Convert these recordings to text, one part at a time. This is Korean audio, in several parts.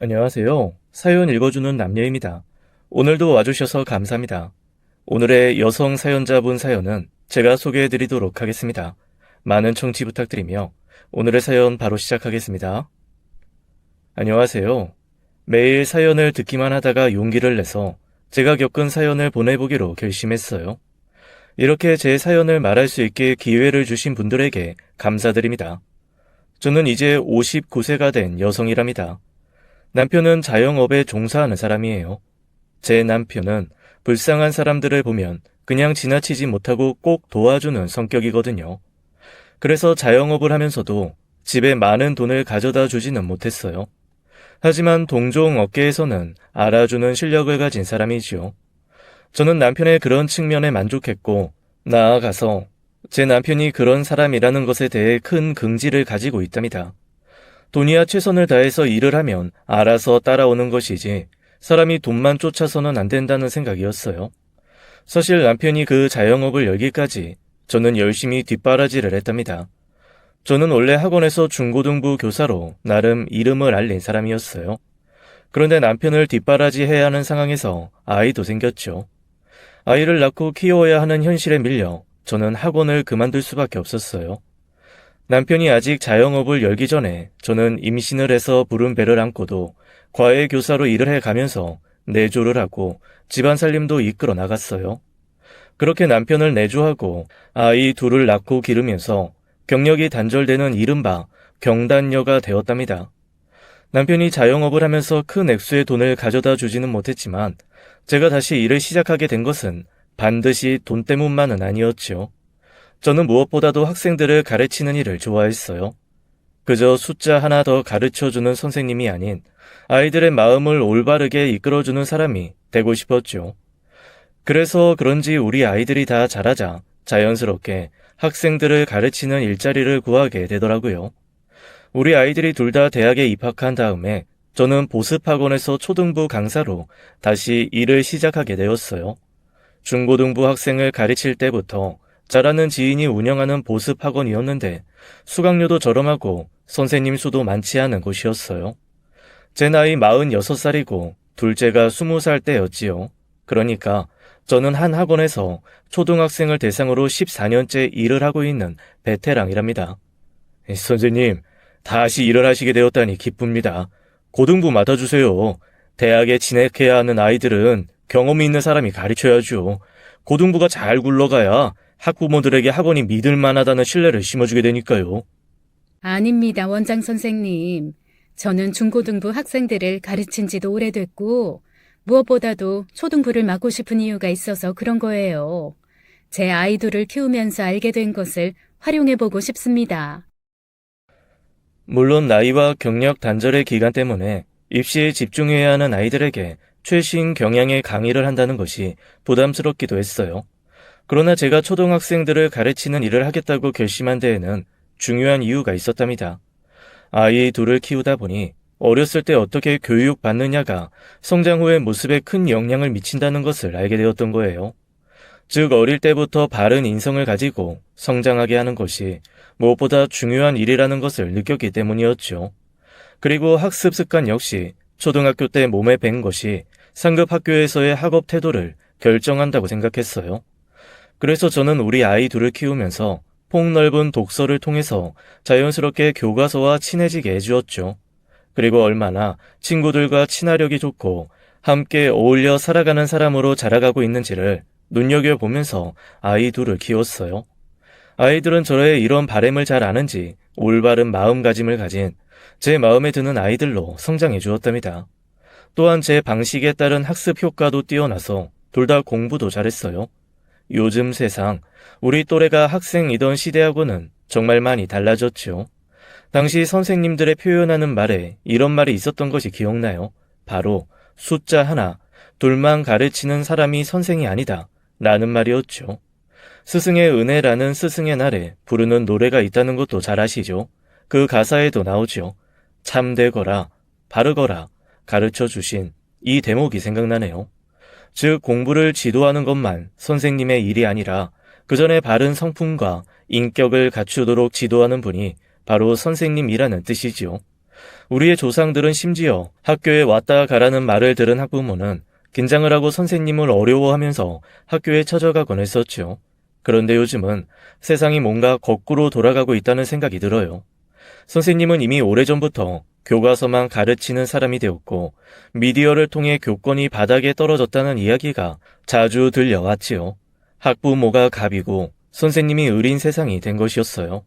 안녕하세요. 사연 읽어주는 남녀입니다. 오늘도 와주셔서 감사합니다. 오늘의 여성 사연자분 사연은 제가 소개해드리도록 하겠습니다. 많은 청취 부탁드리며 오늘의 사연 바로 시작하겠습니다. 안녕하세요. 매일 사연을 듣기만 하다가 용기를 내서 제가 겪은 사연을 보내보기로 결심했어요. 이렇게 제 사연을 말할 수 있게 기회를 주신 분들에게 감사드립니다. 저는 이제 59세가 된 여성이랍니다. 남편은 자영업에 종사하는 사람이에요. 제 남편은 불쌍한 사람들을 보면 그냥 지나치지 못하고 꼭 도와주는 성격이거든요. 그래서 자영업을 하면서도 집에 많은 돈을 가져다 주지는 못했어요. 하지만 동종 업계에서는 알아주는 실력을 가진 사람이지요. 저는 남편의 그런 측면에 만족했고, 나아가서 제 남편이 그런 사람이라는 것에 대해 큰 긍지를 가지고 있답니다. 돈이야 최선을 다해서 일을 하면 알아서 따라오는 것이지 사람이 돈만 쫓아서는 안 된다는 생각이었어요. 사실 남편이 그 자영업을 열기까지 저는 열심히 뒷바라지를 했답니다. 저는 원래 학원에서 중고등부 교사로 나름 이름을 알린 사람이었어요. 그런데 남편을 뒷바라지해야 하는 상황에서 아이도 생겼죠. 아이를 낳고 키워야 하는 현실에 밀려 저는 학원을 그만둘 수밖에 없었어요. 남편이 아직 자영업을 열기 전에 저는 임신을 해서 부른 배를 안고도 과외 교사로 일을 해가면서 내조를 하고 집안 살림도 이끌어 나갔어요. 그렇게 남편을 내조하고 아이 둘을 낳고 기르면서 경력이 단절되는 이른바 경단녀가 되었답니다. 남편이 자영업을 하면서 큰 액수의 돈을 가져다 주지는 못했지만 제가 다시 일을 시작하게 된 것은 반드시 돈 때문만은 아니었죠. 저는 무엇보다도 학생들을 가르치는 일을 좋아했어요. 그저 숫자 하나 더 가르쳐주는 선생님이 아닌 아이들의 마음을 올바르게 이끌어주는 사람이 되고 싶었죠. 그래서 그런지 우리 아이들이 다 자라자 자연스럽게 학생들을 가르치는 일자리를 구하게 되더라고요. 우리 아이들이 둘 다 대학에 입학한 다음에 저는 보습학원에서 초등부 강사로 다시 일을 시작하게 되었어요. 중고등부 학생을 가르칠 때부터 잘 아는 지인이 운영하는 보습학원이었는데 수강료도 저렴하고 선생님 수도 많지 않은 곳이었어요. 제 나이 46살이고 둘째가 20살 때였지요. 그러니까 저는 한 학원에서 초등학생을 대상으로 14년째 일을 하고 있는 베테랑이랍니다. 선생님, 다시 일을 하시게 되었다니 기쁩니다. 고등부 맡아주세요. 대학에 진학해야 하는 아이들은 경험이 있는 사람이 가르쳐야죠. 고등부가 잘 굴러가야 학부모들에게 학원이 믿을 만하다는 신뢰를 심어주게 되니까요. 아닙니다, 원장 선생님. 저는 중고등부 학생들을 가르친 지도 오래됐고, 무엇보다도 초등부를 맡고 싶은 이유가 있어서 그런 거예요. 제 아이들을 키우면서 알게 된 것을 활용해보고 싶습니다. 물론 나이와 경력 단절의 기간 때문에 입시에 집중해야 하는 아이들에게 최신 경향의 강의를 한다는 것이 부담스럽기도 했어요. 그러나 제가 초등학생들을 가르치는 일을 하겠다고 결심한 데에는 중요한 이유가 있었답니다. 아이 둘을 키우다 보니 어렸을 때 어떻게 교육받느냐가 성장 후의 모습에 큰 영향을 미친다는 것을 알게 되었던 거예요. 즉 어릴 때부터 바른 인성을 가지고 성장하게 하는 것이 무엇보다 중요한 일이라는 것을 느꼈기 때문이었죠. 그리고 학습 습관 역시 초등학교 때 몸에 밴 것이 상급 학교에서의 학업 태도를 결정한다고 생각했어요. 그래서 저는 우리 아이 둘을 키우면서 폭넓은 독서를 통해서 자연스럽게 교과서와 친해지게 해주었죠. 그리고 얼마나 친구들과 친화력이 좋고 함께 어울려 살아가는 사람으로 자라가고 있는지를 눈여겨보면서 아이 둘을 키웠어요. 아이들은 저의 이런 바램을 잘 아는지 올바른 마음가짐을 가진 제 마음에 드는 아이들로 성장해 주었답니다. 또한 제 방식에 따른 학습 효과도 뛰어나서 둘 다 공부도 잘했어요. 요즘 세상, 우리 또래가 학생이던 시대하고는 정말 많이 달라졌죠. 당시 선생님들의 표현하는 말에 이런 말이 있었던 것이 기억나요. 바로 숫자 하나, 둘만 가르치는 사람이 선생이 아니다 라는 말이었죠. 스승의 은혜라는 스승의 날에 부르는 노래가 있다는 것도 잘 아시죠? 그 가사에도 나오죠. 참되거라, 바르거라, 가르쳐 주신 이 대목이 생각나네요. 즉 공부를 지도하는 것만 선생님의 일이 아니라 그 전에 바른 성품과 인격을 갖추도록 지도하는 분이 바로 선생님이라는 뜻이지요. 우리의 조상들은 심지어 학교에 왔다 가라는 말을 들은 학부모는 긴장을 하고 선생님을 어려워하면서 학교에 찾아가곤 했었죠. 그런데 요즘은 세상이 뭔가 거꾸로 돌아가고 있다는 생각이 들어요. 선생님은 이미 오래전부터 교과서만 가르치는 사람이 되었고 미디어를 통해 교권이 바닥에 떨어졌다는 이야기가 자주 들려왔지요. 학부모가 갑이고 선생님이 을인 세상이 된 것이었어요.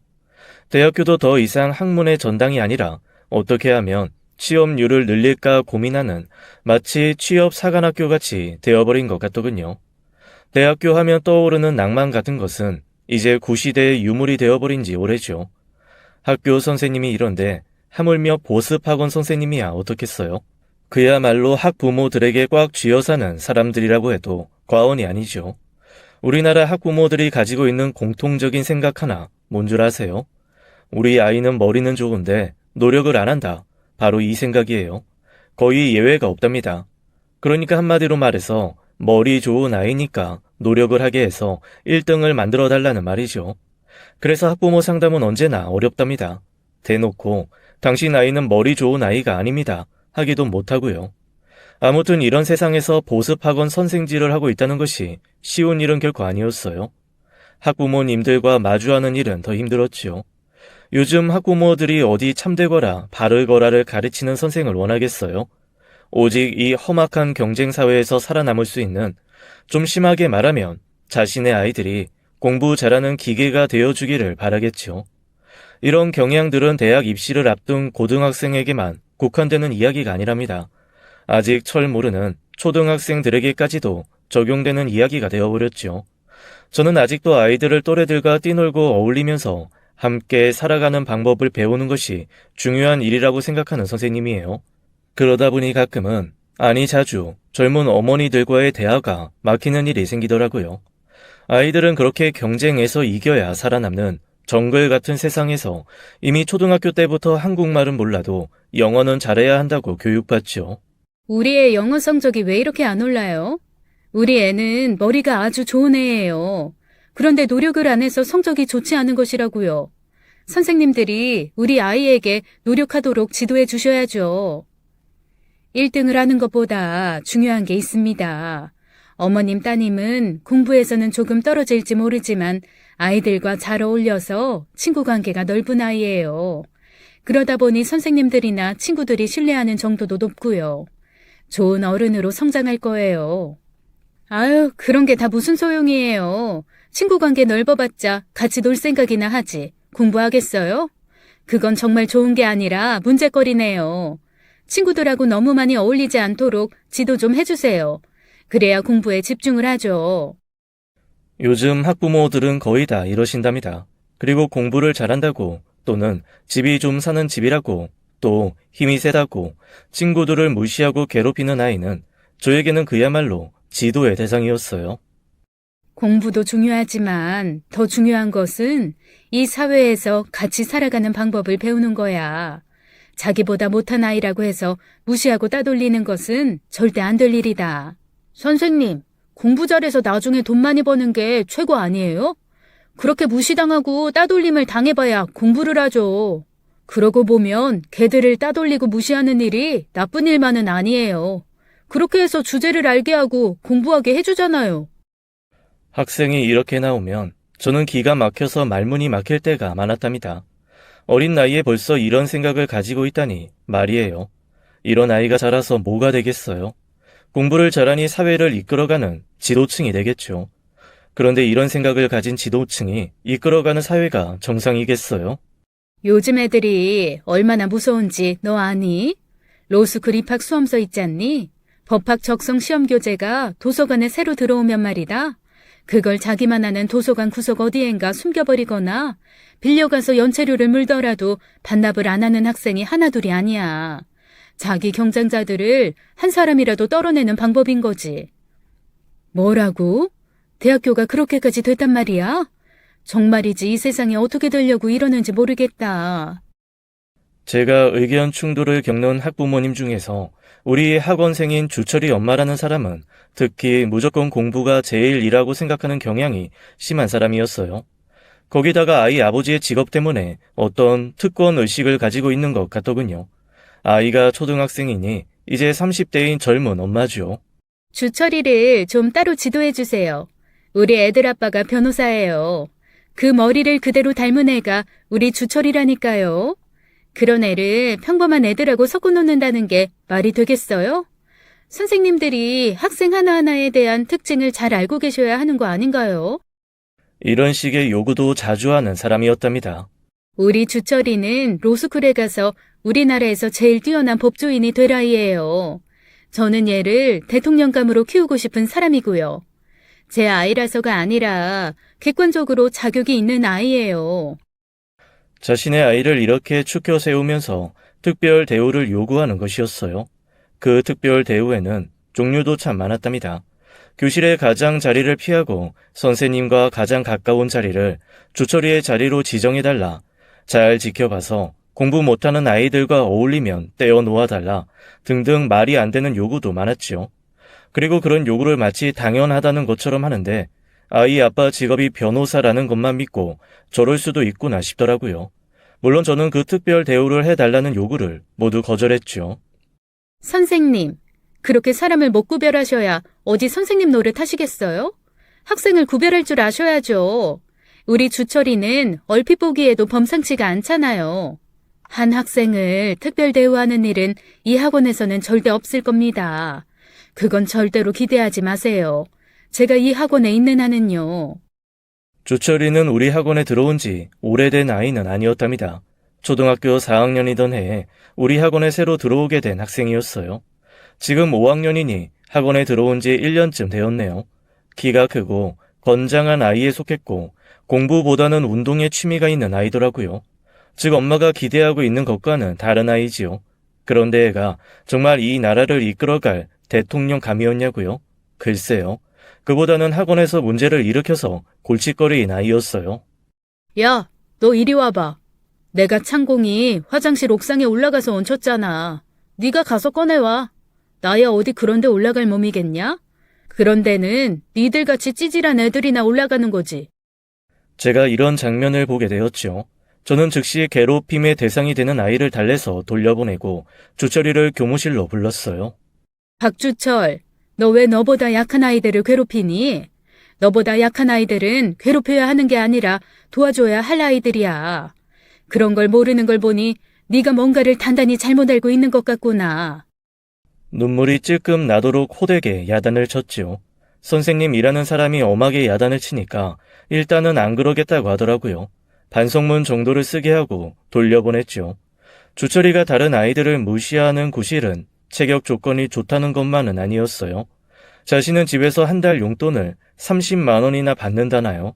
대학교도 더 이상 학문의 전당이 아니라 어떻게 하면 취업률을 늘릴까 고민하는 마치 취업 사관학교 같이 되어버린 것 같더군요. 대학교 하면 떠오르는 낭만 같은 것은 이제 구시대의 유물이 되어버린 지 오래죠. 학교 선생님이 이런데 하물며 보습학원 선생님이야 어떻겠어요? 그야말로 학부모들에게 꽉 쥐어사는 사람들이라고 해도 과언이 아니죠. 우리나라 학부모들이 가지고 있는 공통적인 생각 하나, 뭔 줄 아세요? 우리 아이는 머리는 좋은데 노력을 안 한다. 바로 이 생각이에요. 거의 예외가 없답니다. 그러니까 한마디로 말해서 머리 좋은 아이니까 노력을 하게 해서 1등을 만들어 달라는 말이죠. 그래서 학부모 상담은 언제나 어렵답니다. 대놓고 당신 아이는 머리 좋은 아이가 아닙니다. 하기도 못하고요. 아무튼 이런 세상에서 보습학원 선생질을 하고 있다는 것이 쉬운 일은 결코 아니었어요. 학부모님들과 마주하는 일은 더 힘들었지요. 요즘 학부모들이 어디 참되거라 바르거라를 가르치는 선생을 원하겠어요? 오직 이 험악한 경쟁사회에서 살아남을 수 있는, 좀 심하게 말하면 자신의 아이들이 공부 잘하는 기계가 되어주기를 바라겠지요. 이런 경향들은 대학 입시를 앞둔 고등학생에게만 국한되는 이야기가 아니랍니다. 아직 철 모르는 초등학생들에게까지도 적용되는 이야기가 되어버렸죠. 저는 아직도 아이들을 또래들과 뛰놀고 어울리면서 함께 살아가는 방법을 배우는 것이 중요한 일이라고 생각하는 선생님이에요. 그러다 보니 가끔은, 아니 자주 젊은 어머니들과의 대화가 막히는 일이 생기더라고요. 아이들은 그렇게 경쟁에서 이겨야 살아남는 정글 같은 세상에서 이미 초등학교 때부터 한국말은 몰라도 영어는 잘해야 한다고 교육받죠. 우리 애 영어 성적이 왜 이렇게 안 올라요? 우리 애는 머리가 아주 좋은 애예요. 그런데 노력을 안 해서 성적이 좋지 않은 것이라고요. 선생님들이 우리 아이에게 노력하도록 지도해 주셔야죠. 1등을 하는 것보다 중요한 게 있습니다. 어머님, 따님은 공부에서는 조금 떨어질지 모르지만 아이들과 잘 어울려서 친구 관계가 넓은 아이예요. 그러다 보니 선생님들이나 친구들이 신뢰하는 정도도 높고요. 좋은 어른으로 성장할 거예요. 아유, 그런 게 다 무슨 소용이에요. 친구 관계 넓어봤자 같이 놀 생각이나 하지. 공부하겠어요? 그건 정말 좋은 게 아니라 문제거리네요. 친구들하고 너무 많이 어울리지 않도록 지도 좀 해주세요. 그래야 공부에 집중을 하죠. 요즘 학부모들은 거의 다 이러신답니다. 그리고 공부를 잘한다고, 또는 집이 좀 사는 집이라고, 또 힘이 세다고 친구들을 무시하고 괴롭히는 아이는 저에게는 그야말로 지도의 대상이었어요. 공부도 중요하지만 더 중요한 것은 이 사회에서 같이 살아가는 방법을 배우는 거야. 자기보다 못한 아이라고 해서 무시하고 따돌리는 것은 절대 안 될 일이다. 선생님, 공부 잘해서 나중에 돈 많이 버는 게 최고 아니에요? 그렇게 무시당하고 따돌림을 당해봐야 공부를 하죠. 그러고 보면 걔들을 따돌리고 무시하는 일이 나쁜 일만은 아니에요. 그렇게 해서 주제를 알게 하고 공부하게 해주잖아요. 학생이 이렇게 나오면 저는 기가 막혀서 말문이 막힐 때가 많았답니다. 어린 나이에 벌써 이런 생각을 가지고 있다니 말이에요. 이런 아이가 자라서 뭐가 되겠어요? 공부를 잘하니 사회를 이끌어가는 지도층이 되겠죠. 그런데 이런 생각을 가진 지도층이 이끌어가는 사회가 정상이겠어요? 요즘 애들이 얼마나 무서운지 너 아니? 로스쿨 입학 수험서 있지 않니? 법학 적성 시험 교재가 도서관에 새로 들어오면 말이다. 그걸 자기만 아는 도서관 구석 어디엔가 숨겨버리거나 빌려가서 연체료를 물더라도 반납을 안 하는 학생이 하나둘이 아니야. 자기 경쟁자들을 한 사람이라도 떨어내는 방법인 거지. 뭐라고? 대학교가 그렇게까지 됐단 말이야? 정말이지 이 세상에 어떻게 되려고 이러는지 모르겠다. 제가 의견 충돌을 겪는 학부모님 중에서 우리 학원생인 주철이 엄마라는 사람은 특히 무조건 공부가 제일이라고 생각하는 경향이 심한 사람이었어요. 거기다가 아이 아버지의 직업 때문에 어떤 특권 의식을 가지고 있는 것 같더군요. 아이가 초등학생이니 이제 30대인 젊은 엄마죠. 주철이를 좀 따로 지도해 주세요. 우리 애들 아빠가 변호사예요. 그 머리를 그대로 닮은 애가 우리 주철이라니까요. 그런 애를 평범한 애들하고 섞어 놓는다는 게 말이 되겠어요? 선생님들이 학생 하나하나에 대한 특징을 잘 알고 계셔야 하는 거 아닌가요? 이런 식의 요구도 자주 하는 사람이었답니다. 우리 주철이는 로스쿨에 가서 우리나라에서 제일 뛰어난 법조인이 될 아이예요. 저는 얘를 대통령감으로 키우고 싶은 사람이고요. 제 아이라서가 아니라 객관적으로 자격이 있는 아이예요. 자신의 아이를 이렇게 추켜 세우면서 특별 대우를 요구하는 것이었어요. 그 특별 대우에는 종류도 참 많았답니다. 교실의 가장 자리를 피하고 선생님과 가장 가까운 자리를 주철이의 자리로 지정해달라. 잘 지켜봐서 공부 못하는 아이들과 어울리면 떼어 놓아달라. 등등 말이 안 되는 요구도 많았지요. 그리고 그런 요구를 마치 당연하다는 것처럼 하는데 아이 아빠 직업이 변호사라는 것만 믿고 저럴 수도 있구나 싶더라고요. 물론 저는 그 특별 대우를 해달라는 요구를 모두 거절했죠. 선생님, 그렇게 사람을 못 구별하셔야 어디 선생님 노릇 하시겠어요? 학생을 구별할 줄 아셔야죠. 우리 주철이는 얼핏 보기에도 범상치가 않잖아요. 한 학생을 특별 대우하는 일은 이 학원에서는 절대 없을 겁니다. 그건 절대로 기대하지 마세요. 제가 이 학원에 있는 한은요. 주철이는 우리 학원에 들어온 지 오래된 아이는 아니었답니다. 초등학교 4학년이던 해에 우리 학원에 새로 들어오게 된 학생이었어요. 지금 5학년이니 학원에 들어온 지 1년쯤 되었네요. 키가 크고 건장한 아이에 속했고 공부보다는 운동에 취미가 있는 아이더라고요. 즉 엄마가 기대하고 있는 것과는 다른 아이지요. 그런데 애가 정말 이 나라를 이끌어갈 대통령감이었냐고요? 글쎄요. 그보다는 학원에서 문제를 일으켜서 골칫거리인 아이였어요. 야, 너 이리 와봐. 내가 창공이 화장실 옥상에 올라가서 얹혔잖아. 네가 가서 꺼내와. 나야 어디 그런 데 올라갈 몸이겠냐? 그런 데는 니들같이 찌질한 애들이나 올라가는 거지. 제가 이런 장면을 보게 되었죠. 저는 즉시 괴롭힘의 대상이 되는 아이를 달래서 돌려보내고 주철이를 교무실로 불렀어요. 박주철, 너 왜 너보다 약한 아이들을 괴롭히니? 너보다 약한 아이들은 괴롭혀야 하는 게 아니라 도와줘야 할 아이들이야. 그런 걸 모르는 걸 보니 네가 뭔가를 단단히 잘못 알고 있는 것 같구나. 눈물이 찔끔 나도록 호되게 야단을 쳤지요. 선생님이라는 사람이 엄하게 야단을 치니까 일단은 안 그러겠다고 하더라고요. 반성문 정도를 쓰게 하고 돌려보냈죠. 주철이가 다른 아이들을 무시하는 구실은 체격 조건이 좋다는 것만은 아니었어요. 자신은 집에서 한 달 용돈을 30만 원이나 받는다나요?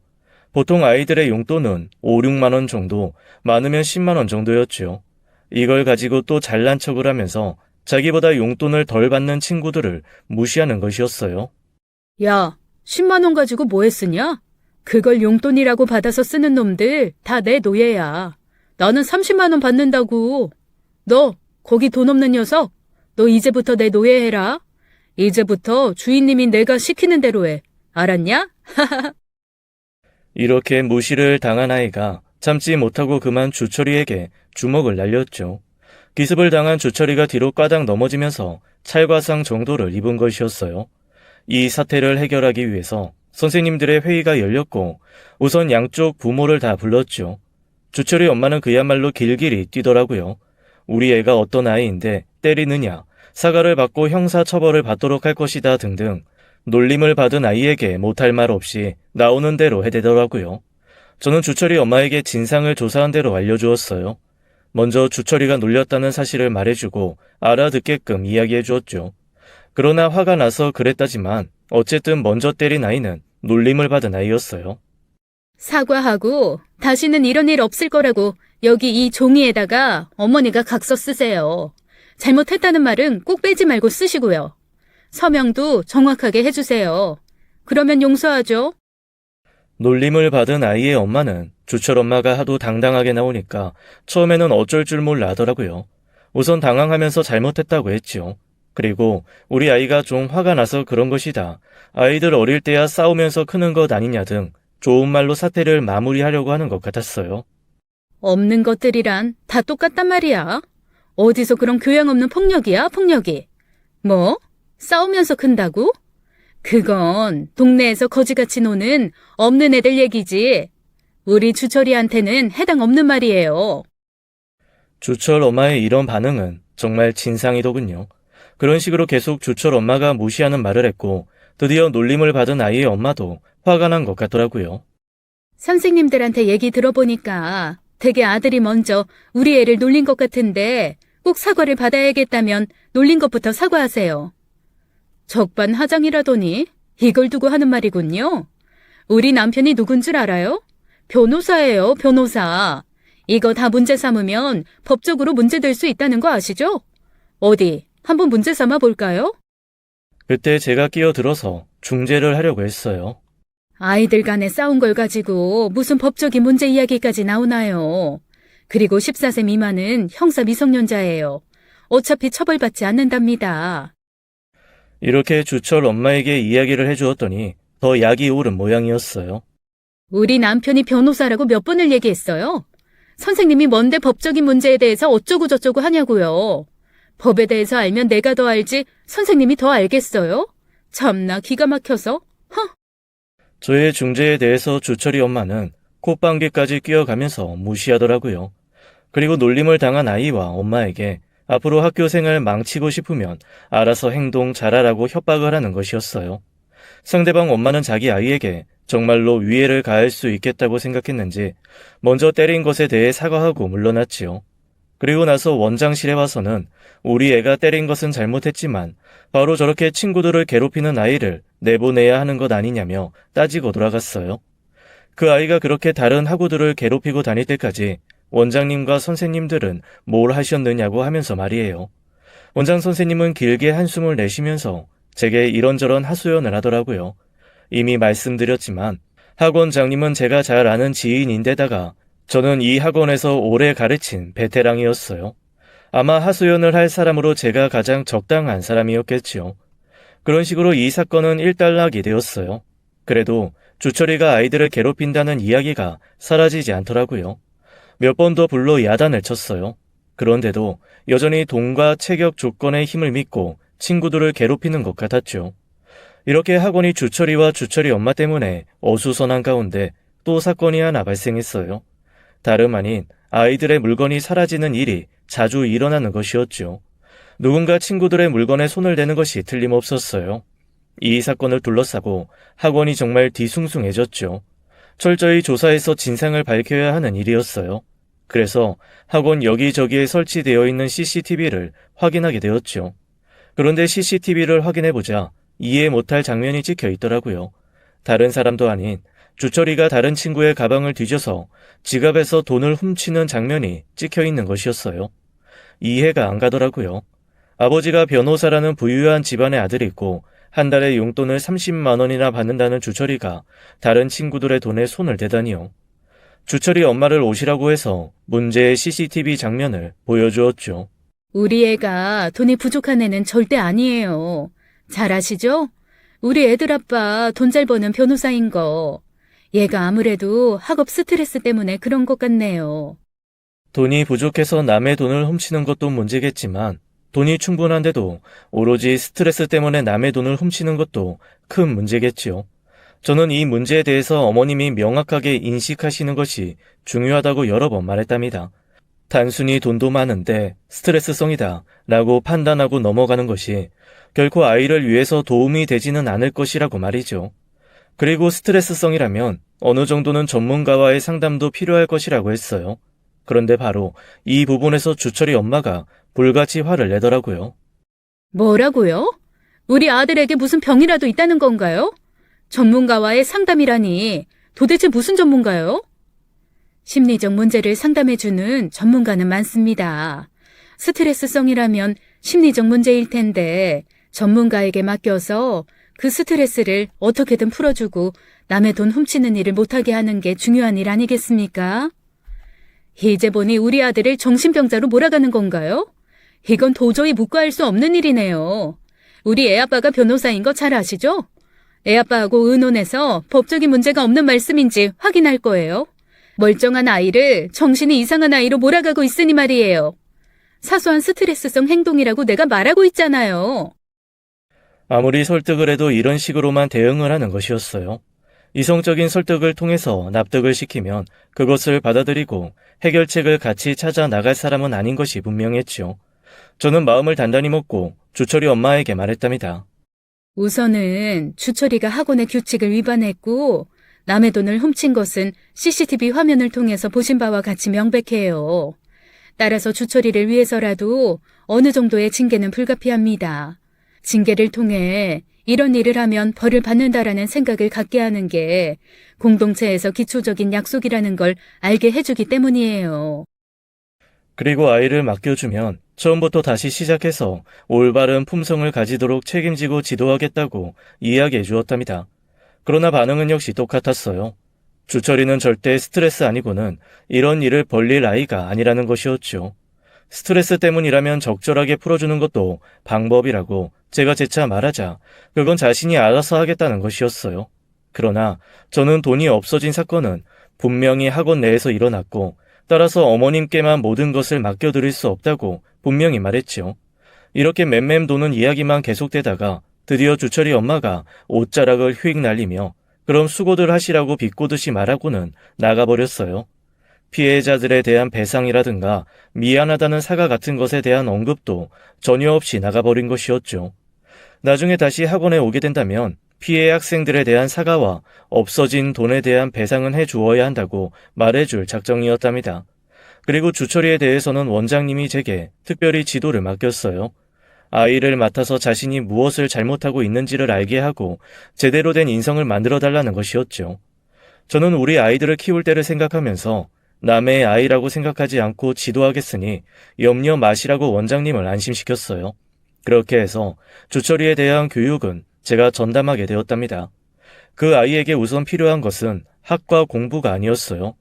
보통 아이들의 용돈은 5, 6만 원 정도, 많으면 10만 원 정도였죠. 이걸 가지고 또 잘난 척을 하면서 자기보다 용돈을 덜 받는 친구들을 무시하는 것이었어요. 야, 10만 원 가지고 뭐 했으냐? 그걸 용돈이라고 받아서 쓰는 놈들 다 내 노예야. 나는 30만 원 받는다고. 너, 거기 돈 없는 녀석. 너 이제부터 내 노예해라. 이제부터 주인님이 내가 시키는 대로 해. 알았냐? 이렇게 무시를 당한 아이가 참지 못하고 그만 주철이에게 주먹을 날렸죠. 기습을 당한 주철이가 뒤로 까닥 넘어지면서 찰과상 정도를 입은 것이었어요. 이 사태를 해결하기 위해서 선생님들의 회의가 열렸고 우선 양쪽 부모를 다 불렀죠. 주철이 엄마는 그야말로 길길이 뛰더라고요. 우리 애가 어떤 아이인데 때리느냐, 사과를 받고 형사처벌을 받도록 할 것이다 등등 놀림을 받은 아이에게 못할 말 없이 나오는 대로 해대더라고요. 저는 주철이 엄마에게 진상을 조사한 대로 알려주었어요. 먼저 주철이가 놀렸다는 사실을 말해주고 알아듣게끔 이야기해 주었죠. 그러나 화가 나서 그랬다지만 어쨌든 먼저 때린 아이는 놀림을 받은 아이였어요. 사과하고 다시는 이런 일 없을 거라고 여기 이 종이에다가 어머니가 각서 쓰세요. 잘못했다는 말은 꼭 빼지 말고 쓰시고요. 서명도 정확하게 해주세요. 그러면 용서하죠. 놀림을 받은 아이의 엄마는 주철 엄마가 하도 당당하게 나오니까 처음에는 어쩔 줄 몰라 하더라고요. 우선 당황하면서 잘못했다고 했지요. 그리고 우리 아이가 좀 화가 나서 그런 것이다. 아이들 어릴 때야 싸우면서 크는 것 아니냐 등 좋은 말로 사태를 마무리하려고 하는 것 같았어요. 없는 것들이란 다 똑같단 말이야. 어디서 그런 교양 없는 폭력이야, 폭력이. 뭐? 싸우면서 큰다고? 그건 동네에서 거지같이 노는 없는 애들 얘기지. 우리 주철이한테는 해당 없는 말이에요. 주철 엄마의 이런 반응은 정말 진상이더군요. 그런 식으로 계속 주철 엄마가 무시하는 말을 했고 드디어 놀림을 받은 아이의 엄마도 화가 난 것 같더라고요. 선생님들한테 얘기 들어보니까 되게 아들이 먼저 우리 애를 놀린 것 같은데 꼭 사과를 받아야겠다면 놀린 것부터 사과하세요. 적반하장이라더니 이걸 두고 하는 말이군요. 우리 남편이 누군 줄 알아요? 변호사예요, 변호사. 이거 다 문제 삼으면 법적으로 문제될 수 있다는 거 아시죠? 어디 한번 문제 삼아 볼까요? 그때 제가 끼어들어서 중재를 하려고 했어요. 아이들 간에 싸운 걸 가지고 무슨 법적인 문제 이야기까지 나오나요? 그리고 14세 미만은 형사 미성년자예요. 어차피 처벌받지 않는답니다. 이렇게 주철 엄마에게 이야기를 해주었더니 더 약이 오른 모양이었어요. 우리 남편이 변호사라고 몇 번을 얘기했어요. 선생님이 뭔데 법적인 문제에 대해서 어쩌고 저쩌고 하냐고요. 법에 대해서 알면 내가 더 알지 선생님이 더 알겠어요? 참나 기가 막혀서. 저의 중재에 대해서 주철이 엄마는 콧방귀까지 뀌어가면서 무시하더라고요. 그리고 놀림을 당한 아이와 엄마에게 앞으로 학교 생활 망치고 싶으면 알아서 행동 잘하라고 협박을 하는 것이었어요. 상대방 엄마는 자기 아이에게 정말로 위해를 가할 수 있겠다고 생각했는지 먼저 때린 것에 대해 사과하고 물러났지요. 그리고 나서 원장실에 와서는 우리 애가 때린 것은 잘못했지만 바로 저렇게 친구들을 괴롭히는 아이를 내보내야 하는 것 아니냐며 따지고 돌아갔어요. 그 아이가 그렇게 다른 학우들을 괴롭히고 다닐 때까지 원장님과 선생님들은 뭘 하셨느냐고 하면서 말이에요. 원장 선생님은 길게 한숨을 내쉬면서 제게 이런저런 하소연을 하더라고요. 이미 말씀드렸지만 학원장님은 제가 잘 아는 지인인데다가 저는 이 학원에서 오래 가르친 베테랑이었어요. 아마 하소연을 할 사람으로 제가 가장 적당한 사람이었겠지요. 그런 식으로 이 사건은 일단락이 되었어요. 그래도 주철이가 아이들을 괴롭힌다는 이야기가 사라지지 않더라고요. 몇 번 더 불러 야단을 쳤어요. 그런데도 여전히 돈과 체격 조건의 힘을 믿고 친구들을 괴롭히는 것 같았죠. 이렇게 학원이 주철이와 주철이 엄마 때문에 어수선한 가운데 또 사건이 하나 발생했어요. 다름 아닌 아이들의 물건이 사라지는 일이 자주 일어나는 것이었죠. 누군가 친구들의 물건에 손을 대는 것이 틀림없었어요. 이 사건을 둘러싸고 학원이 정말 뒤숭숭해졌죠. 철저히 조사해서 진상을 밝혀야 하는 일이었어요. 그래서 학원 여기저기에 설치되어 있는 CCTV를 확인하게 되었죠. 그런데 CCTV를 확인해보자 이해 못할 장면이 찍혀 있더라고요. 다른 사람도 아닌 주철이가 다른 친구의 가방을 뒤져서 지갑에서 돈을 훔치는 장면이 찍혀 있는 것이었어요. 이해가 안 가더라고요. 아버지가 변호사라는 부유한 집안의 아들이 있고 한 달에 용돈을 30만 원이나 받는다는 주철이가 다른 친구들의 돈에 손을 대다니요. 주철이 엄마를 오시라고 해서 문제의 CCTV 장면을 보여주었죠. 우리 애가 돈이 부족한 애는 절대 아니에요. 잘 아시죠? 우리 애들 아빠 돈 잘 버는 변호사인 거. 얘가 아무래도 학업 스트레스 때문에 그런 것 같네요. 돈이 부족해서 남의 돈을 훔치는 것도 문제겠지만 돈이 충분한데도 오로지 스트레스 때문에 남의 돈을 훔치는 것도 큰 문제겠지요. 저는 이 문제에 대해서 어머님이 명확하게 인식하시는 것이 중요하다고 여러 번 말했답니다. 단순히 돈도 많은데 스트레스성이다 라고 판단하고 넘어가는 것이 결코 아이를 위해서 도움이 되지는 않을 것이라고 말이죠. 그리고 스트레스성이라면 어느 정도는 전문가와의 상담도 필요할 것이라고 했어요. 그런데 바로 이 부분에서 주철이 엄마가 불같이 화를 내더라고요. 뭐라고요? 우리 아들에게 무슨 병이라도 있다는 건가요? 전문가와의 상담이라니 도대체 무슨 전문가요? 심리적 문제를 상담해주는 전문가는 많습니다. 스트레스성이라면 심리적 문제일 텐데 전문가에게 맡겨서 그 스트레스를 어떻게든 풀어주고 남의 돈 훔치는 일을 못하게 하는 게 중요한 일 아니겠습니까? 이제 보니 우리 아들을 정신병자로 몰아가는 건가요? 이건 도저히 묵과할 수 없는 일이네요. 우리 애아빠가 변호사인 거 잘 아시죠? 애아빠하고 의논해서 법적인 문제가 없는 말씀인지 확인할 거예요. 멀쩡한 아이를 정신이 이상한 아이로 몰아가고 있으니 말이에요. 사소한 스트레스성 행동이라고 내가 말하고 있잖아요. 아무리 설득을 해도 이런 식으로만 대응을 하는 것이었어요. 이성적인 설득을 통해서 납득을 시키면 그것을 받아들이고 해결책을 같이 찾아 나갈 사람은 아닌 것이 분명했죠. 저는 마음을 단단히 먹고 주철이 엄마에게 말했답니다. 우선은 주철이가 학원의 규칙을 위반했고 남의 돈을 훔친 것은 CCTV 화면을 통해서 보신 바와 같이 명백해요. 따라서 주철이를 위해서라도 어느 정도의 징계는 불가피합니다. 징계를 통해 이런 일을 하면 벌을 받는다라는 생각을 갖게 하는 게 공동체에서 기초적인 약속이라는 걸 알게 해주기 때문이에요. 그리고 아이를 맡겨주면 처음부터 다시 시작해서 올바른 품성을 가지도록 책임지고 지도하겠다고 이야기해 주었답니다. 그러나 반응은 역시 똑같았어요. 주철이는 절대 스트레스 아니고는 이런 일을 벌릴 아이가 아니라는 것이었죠. 스트레스 때문이라면 적절하게 풀어주는 것도 방법이라고 제가 재차 말하자 그건 자신이 알아서 하겠다는 것이었어요. 그러나 저는 돈이 없어진 사건은 분명히 학원 내에서 일어났고 따라서 어머님께만 모든 것을 맡겨드릴 수 없다고 분명히 말했죠. 이렇게 맴맴 도는 이야기만 계속되다가 드디어 주철이 엄마가 옷자락을 휙 날리며 그럼 수고들 하시라고 비꼬듯이 말하고는 나가버렸어요. 피해자들에 대한 배상이라든가 미안하다는 사과 같은 것에 대한 언급도 전혀 없이 나가버린 것이었죠. 나중에 다시 학원에 오게 된다면 피해 학생들에 대한 사과와 없어진 돈에 대한 배상은 해주어야 한다고 말해줄 작정이었답니다. 그리고 주철이에 대해서는 원장님이 제게 특별히 지도를 맡겼어요. 아이를 맡아서 자신이 무엇을 잘못하고 있는지를 알게 하고 제대로 된 인성을 만들어달라는 것이었죠. 저는 우리 아이들을 키울 때를 생각하면서 남의 아이라고 생각하지 않고 지도하겠으니 염려 마시라고 원장님을 안심시켰어요. 그렇게 해서 주철이에 대한 교육은 제가 전담하게 되었답니다. 그 아이에게 우선 필요한 것은 학과 공부가 아니었어요.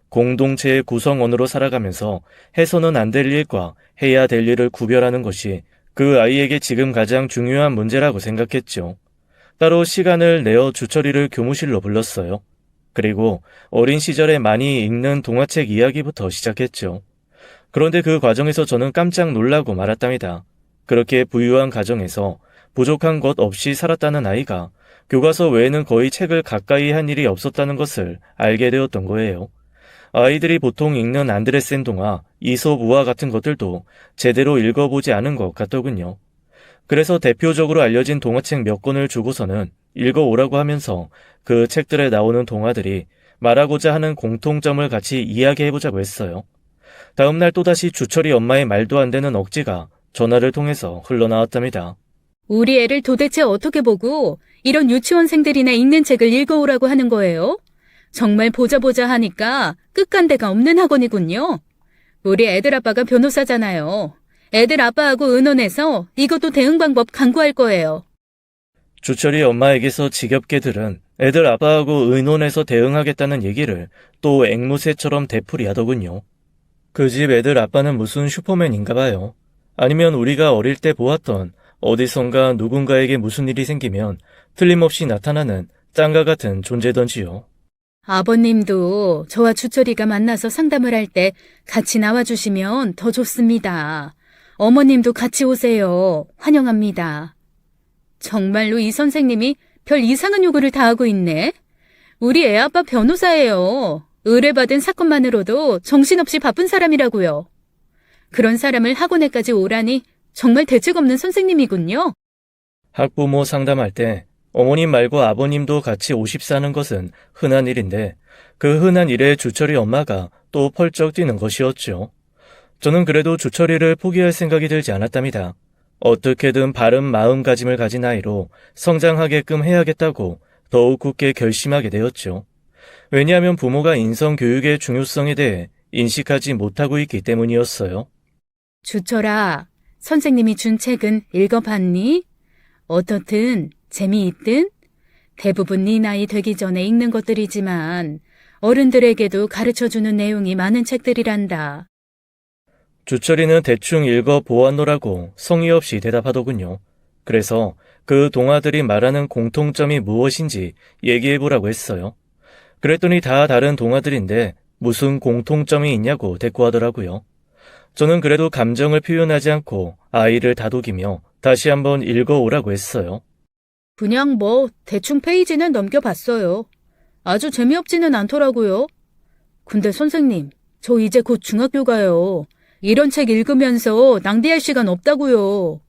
공동체의 구성원으로 살아가면서 해서는 안 될 일과 해야 될 일을 구별하는 것이 그 아이에게 지금 가장 중요한 문제라고 생각했죠. 따로 시간을 내어 주철이를 교무실로 불렀어요. 그리고 어린 시절에 많이 읽는 동화책 이야기부터 시작했죠. 그런데 그 과정에서 저는 깜짝 놀라고 말았답니다. 그렇게 부유한 가정에서 부족한 것 없이 살았다는 아이가 교과서 외에는 거의 책을 가까이 한 일이 없었다는 것을 알게 되었던 거예요. 아이들이 보통 읽는 안데르센 동화, 이솝 우화 같은 것들도 제대로 읽어보지 않은 것 같더군요. 그래서 대표적으로 알려진 동화책 몇 권을 주고서는 읽어오라고 하면서 그 책들에 나오는 동화들이 말하고자 하는 공통점을 같이 이야기해보자고 했어요. 다음날 또다시 주철이 엄마의 말도 안 되는 억지가 전화를 통해서 흘러나왔답니다. 우리 애를 도대체 어떻게 보고 이런 유치원생들이나 읽는 책을 읽어오라고 하는 거예요? 정말 보자 하니까 끝간데가 없는 학원이군요. 우리 애들 아빠가 변호사잖아요. 애들 아빠하고 의논해서 이것도 대응 방법 강구할 거예요. 주철이 엄마에게서 지겹게 들은 애들 아빠하고 의논해서 대응하겠다는 얘기를 또 앵무새처럼 되풀이하더군요. 그 집 애들 아빠는 무슨 슈퍼맨인가 봐요. 아니면 우리가 어릴 때 보았던 어디선가 누군가에게 무슨 일이 생기면 틀림없이 나타나는 짱가 같은 존재던지요. 아버님도 저와 주철이가 만나서 상담을 할 때 같이 나와주시면 더 좋습니다. 어머님도 같이 오세요. 환영합니다. 정말로 이 선생님이 별 이상한 요구를 다 하고 있네. 우리 애아빠 변호사예요. 의뢰받은 사건만으로도 정신없이 바쁜 사람이라고요. 그런 사람을 학원에까지 오라니 정말 대책 없는 선생님이군요. 학부모 상담할 때 어머님 말고 아버님도 같이 오십사는 것은 흔한 일인데 그 흔한 일에 주철이 엄마가 또 펄쩍 뛰는 것이었죠. 저는 그래도 주철이를 포기할 생각이 들지 않았답니다. 어떻게든 바른 마음가짐을 가진 아이로 성장하게끔 해야겠다고 더욱 굳게 결심하게 되었죠. 왜냐하면 부모가 인성교육의 중요성에 대해 인식하지 못하고 있기 때문이었어요. 주철아, 선생님이 준 책은 읽어봤니? 어떻든 재미있든 대부분 네 나이 되기 전에 읽는 것들이지만 어른들에게도 가르쳐주는 내용이 많은 책들이란다. 주철이는 대충 읽어보았노라고 성의 없이 대답하더군요. 그래서 그 동화들이 말하는 공통점이 무엇인지 얘기해보라고 했어요. 그랬더니 다 다른 동화들인데 무슨 공통점이 있냐고 대꾸하더라고요. 저는 그래도 감정을 표현하지 않고 아이를 다독이며 다시 한번 읽어오라고 했어요. 그냥 대충 페이지는 넘겨봤어요. 아주 재미없지는 않더라고요. 근데 선생님, 저 이제 곧 중학교 가요. 이런 책 읽으면서 낭비할 시간 없다고요.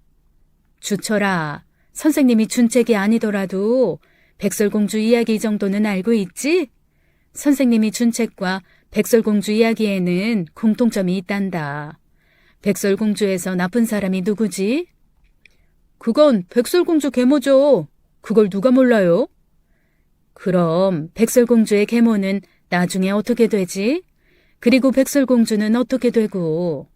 주철아, 선생님이 준 책이 아니더라도 백설공주 이야기 정도는 알고 있지? 선생님이 준 책과 백설공주 이야기에는 공통점이 있단다. 백설공주에서 나쁜 사람이 누구지? 그건 백설공주 계모죠. 그걸 누가 몰라요? 그럼 백설공주의 계모는 나중에 어떻게 되지? 그리고 백설공주는 어떻게 되고,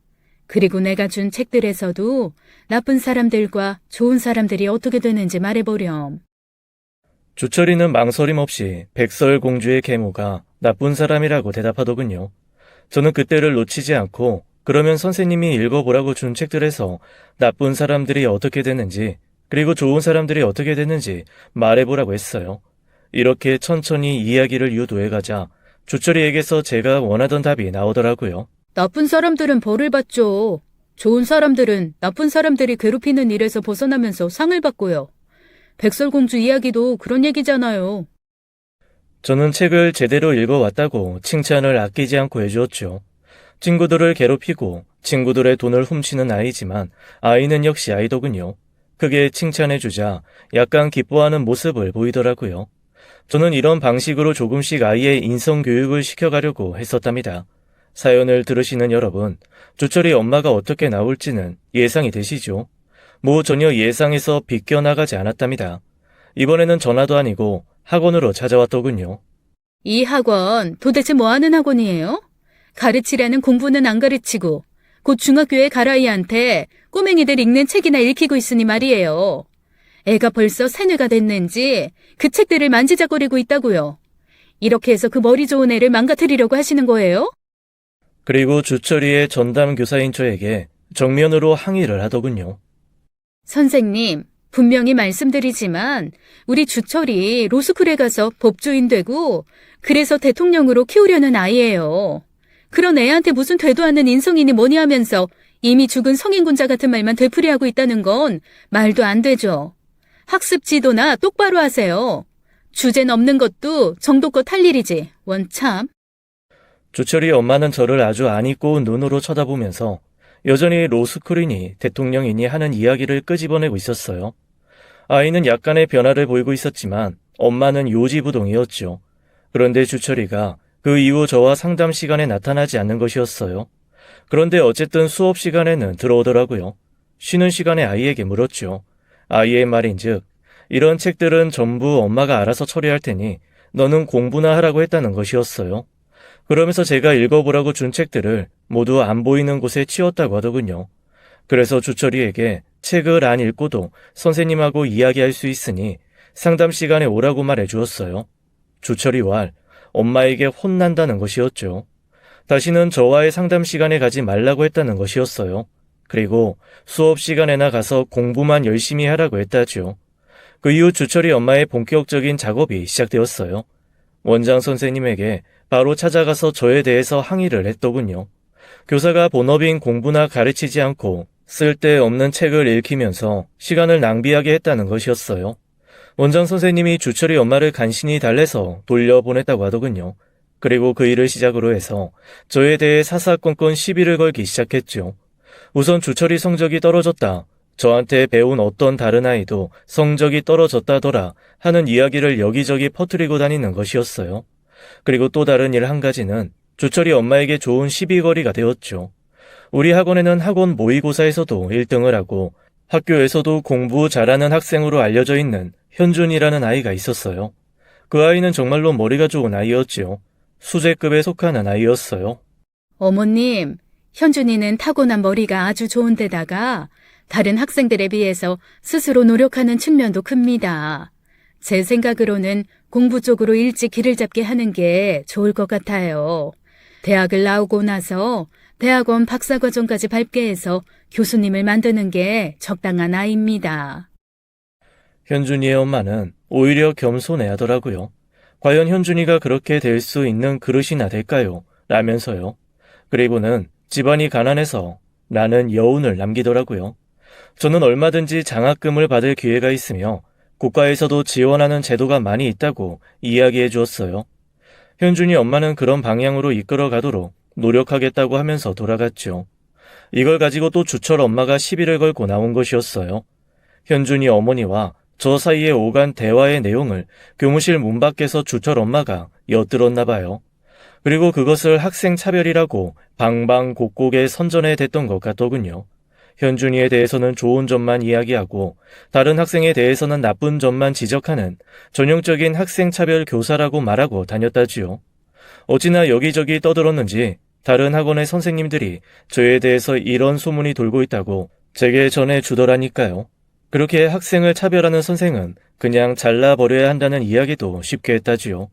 그리고 내가 준 책들에서도 나쁜 사람들과 좋은 사람들이 어떻게 되는지 말해보렴. 주철이는 망설임 없이 백설공주의 계모가 나쁜 사람이라고 대답하더군요. 저는 그때를 놓치지 않고 그러면 선생님이 읽어보라고 준 책들에서 나쁜 사람들이 어떻게 되는지 그리고 좋은 사람들이 어떻게 되는지 말해보라고 했어요. 이렇게 천천히 이야기를 유도해가자 주철이에게서 제가 원하던 답이 나오더라고요. 나쁜 사람들은 벌을 받죠. 좋은 사람들은 나쁜 사람들이 괴롭히는 일에서 벗어나면서 상을 받고요. 백설공주 이야기도 그런 얘기잖아요. 저는 책을 제대로 읽어왔다고 칭찬을 아끼지 않고 해주었죠. 친구들을 괴롭히고 친구들의 돈을 훔치는 아이지만 아이는 역시 아이더군요. 크게 칭찬해주자 약간 기뻐하는 모습을 보이더라고요. 저는 이런 방식으로 조금씩 아이의 인성교육을 시켜가려고 했었답니다. 사연을 들으시는 여러분, 주철이 엄마가 어떻게 나올지는 예상이 되시죠? 전혀 예상에서 비껴나가지 않았답니다. 이번에는 전화도 아니고 학원으로 찾아왔더군요. 이 학원 도대체 뭐 하는 학원이에요? 가르치라는 공부는 안 가르치고 곧 중학교에 갈 아이한테 꼬맹이들 읽는 책이나 읽히고 있으니 말이에요. 애가 벌써 세뇌가 됐는지 그 책들을 만지작거리고 있다고요. 이렇게 해서 그 머리 좋은 애를 망가뜨리려고 하시는 거예요? 그리고 주철이의 전담 교사인 저에게 정면으로 항의를 하더군요. 선생님, 분명히 말씀드리지만 우리 주철이 로스쿨에 가서 법조인 되고 그래서 대통령으로 키우려는 아이예요. 그런 애한테 무슨 되도 않는 인성이니 뭐니 하면서 이미 죽은 성인군자 같은 말만 되풀이하고 있다는 건 말도 안 되죠. 학습 지도나 똑바로 하세요. 주제 넘는 것도 정도껏 할 일이지. 원참. 주철이 엄마는 저를 아주 안 입고 온 눈으로 쳐다보면서 여전히 로스쿨이니 대통령이니 하는 이야기를 끄집어내고 있었어요. 아이는 약간의 변화를 보이고 있었지만 엄마는 요지부동이었죠. 그런데 주철이가 그 이후 저와 상담 시간에 나타나지 않는 것이었어요. 그런데 어쨌든 수업 시간에는 들어오더라고요. 쉬는 시간에 아이에게 물었죠. 아이의 말인즉 이런 책들은 전부 엄마가 알아서 처리할 테니 너는 공부나 하라고 했다는 것이었어요. 그러면서 제가 읽어보라고 준 책들을 모두 안 보이는 곳에 치웠다고 하더군요. 그래서 주철이에게 책을 안 읽고도 선생님하고 이야기할 수 있으니 상담 시간에 오라고 말해 주었어요. 주철이 왈 엄마에게 혼난다는 것이었죠. 다시는 저와의 상담 시간에 가지 말라고 했다는 것이었어요. 그리고 수업 시간에나 가서 공부만 열심히 하라고 했다죠. 그 이후 주철이 엄마의 본격적인 작업이 시작되었어요. 원장 선생님에게 바로 찾아가서 저에 대해서 항의를 했더군요. 교사가 본업인 공부나 가르치지 않고 쓸데없는 책을 읽히면서 시간을 낭비하게 했다는 것이었어요. 원장 선생님이 주철이 엄마를 간신히 달래서 돌려보냈다고 하더군요. 그리고 그 일을 시작으로 해서 저에 대해 사사건건 시비를 걸기 시작했죠. 우선 주철이 성적이 떨어졌다. 저한테 배운 어떤 다른 아이도 성적이 떨어졌다더라 하는 이야기를 여기저기 퍼뜨리고 다니는 것이었어요. 그리고 또 다른 일 한 가지는 주철이 엄마에게 좋은 시비거리가 되었죠. 우리 학원에는 학원 모의고사에서도 1등을 하고 학교에서도 공부 잘하는 학생으로 알려져 있는 현준이라는 아이가 있었어요. 그 아이는 정말로 머리가 좋은 아이였지요. 수재급에 속하는 아이였어요. 어머님, 현준이는 타고난 머리가 아주 좋은데다가 다른 학생들에 비해서 스스로 노력하는 측면도 큽니다. 제 생각으로는 공부 쪽으로 일찍 길을 잡게 하는 게 좋을 것 같아요. 대학을 나오고 나서 대학원 박사과정까지 밟게 해서 교수님을 만드는 게 적당한 아이입니다. 현준이의 엄마는 오히려 겸손해하더라고요. 과연 현준이가 그렇게 될 수 있는 그릇이나 될까요? 라면서요. 그리고는 집안이 가난해서 나는 여운을 남기더라고요. 저는 얼마든지 장학금을 받을 기회가 있으며 국가에서도 지원하는 제도가 많이 있다고 이야기해 주었어요. 현준이 엄마는 그런 방향으로 이끌어 가도록 노력하겠다고 하면서 돌아갔죠. 이걸 가지고 또 주철 엄마가 시비를 걸고 나온 것이었어요. 현준이 어머니와 저 사이에 오간 대화의 내용을 교무실 문 밖에서 주철 엄마가 엿들었나 봐요. 그리고 그것을 학생 차별이라고 방방곡곡에 선전해 댔던 것 같더군요. 현준이에 대해서는 좋은 점만 이야기하고 다른 학생에 대해서는 나쁜 점만 지적하는 전형적인 학생 차별 교사라고 말하고 다녔다지요. 어찌나 여기저기 떠들었는지 다른 학원의 선생님들이 저에 대해서 이런 소문이 돌고 있다고 제게 전해 주더라니까요. 그렇게 학생을 차별하는 선생은 그냥 잘라버려야 한다는 이야기도 쉽게 했다지요.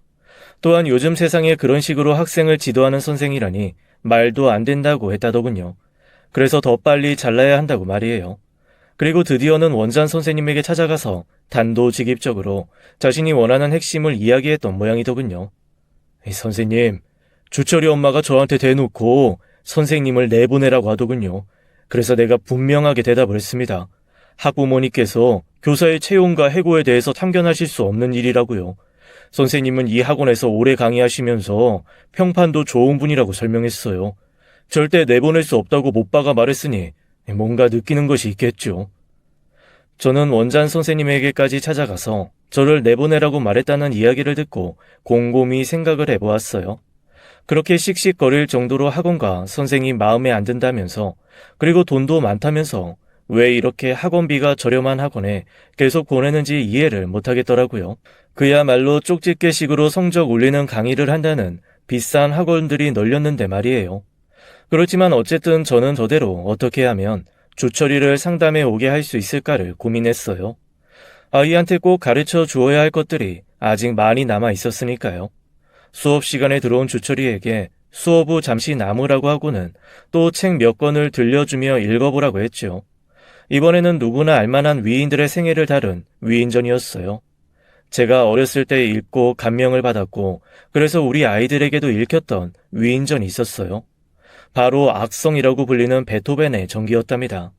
또한 요즘 세상에 그런 식으로 학생을 지도하는 선생이라니 말도 안 된다고 했다더군요. 그래서 더 빨리 잘라야 한다고 말이에요. 그리고 드디어는 원장 선생님에게 찾아가서 단도직입적으로 자신이 원하는 핵심을 이야기했던 모양이더군요. 선생님, 주철이 엄마가 저한테 대놓고 선생님을 내보내라고 하더군요. 그래서 내가 분명하게 대답을 했습니다. 학부모님께서 교사의 채용과 해고에 대해서 참견하실 수 없는 일이라고요. 선생님은 이 학원에서 오래 강의하시면서 평판도 좋은 분이라고 설명했어요. 절대 내보낼 수 없다고 못 박아 말했으니 뭔가 느끼는 것이 있겠죠. 저는 원장 선생님에게까지 찾아가서 저를 내보내라고 말했다는 이야기를 듣고 곰곰이 생각을 해보았어요. 그렇게 씩씩거릴 정도로 학원과 선생이 마음에 안 든다면서, 그리고 돈도 많다면서 왜 이렇게 학원비가 저렴한 학원에 계속 보내는지 이해를 못하겠더라고요. 그야말로 쪽집게식으로 성적 올리는 강의를 한다는 비싼 학원들이 널렸는데 말이에요. 그렇지만 어쨌든 저는 저대로 어떻게 하면 주철이를 상담에 오게 할 수 있을까를 고민했어요. 아이한테 꼭 가르쳐 주어야 할 것들이 아직 많이 남아 있었으니까요. 수업 시간에 들어온 주철이에게 수업 후 잠시 남으라고 하고는 또 책 몇 권을 들려주며 읽어보라고 했죠. 이번에는 누구나 알만한 위인들의 생애를 다룬 위인전이었어요. 제가 어렸을 때 읽고 감명을 받았고 그래서 우리 아이들에게도 읽혔던 위인전이 있었어요. 바로 악성이라고 불리는 베토벤의 전기였답니다.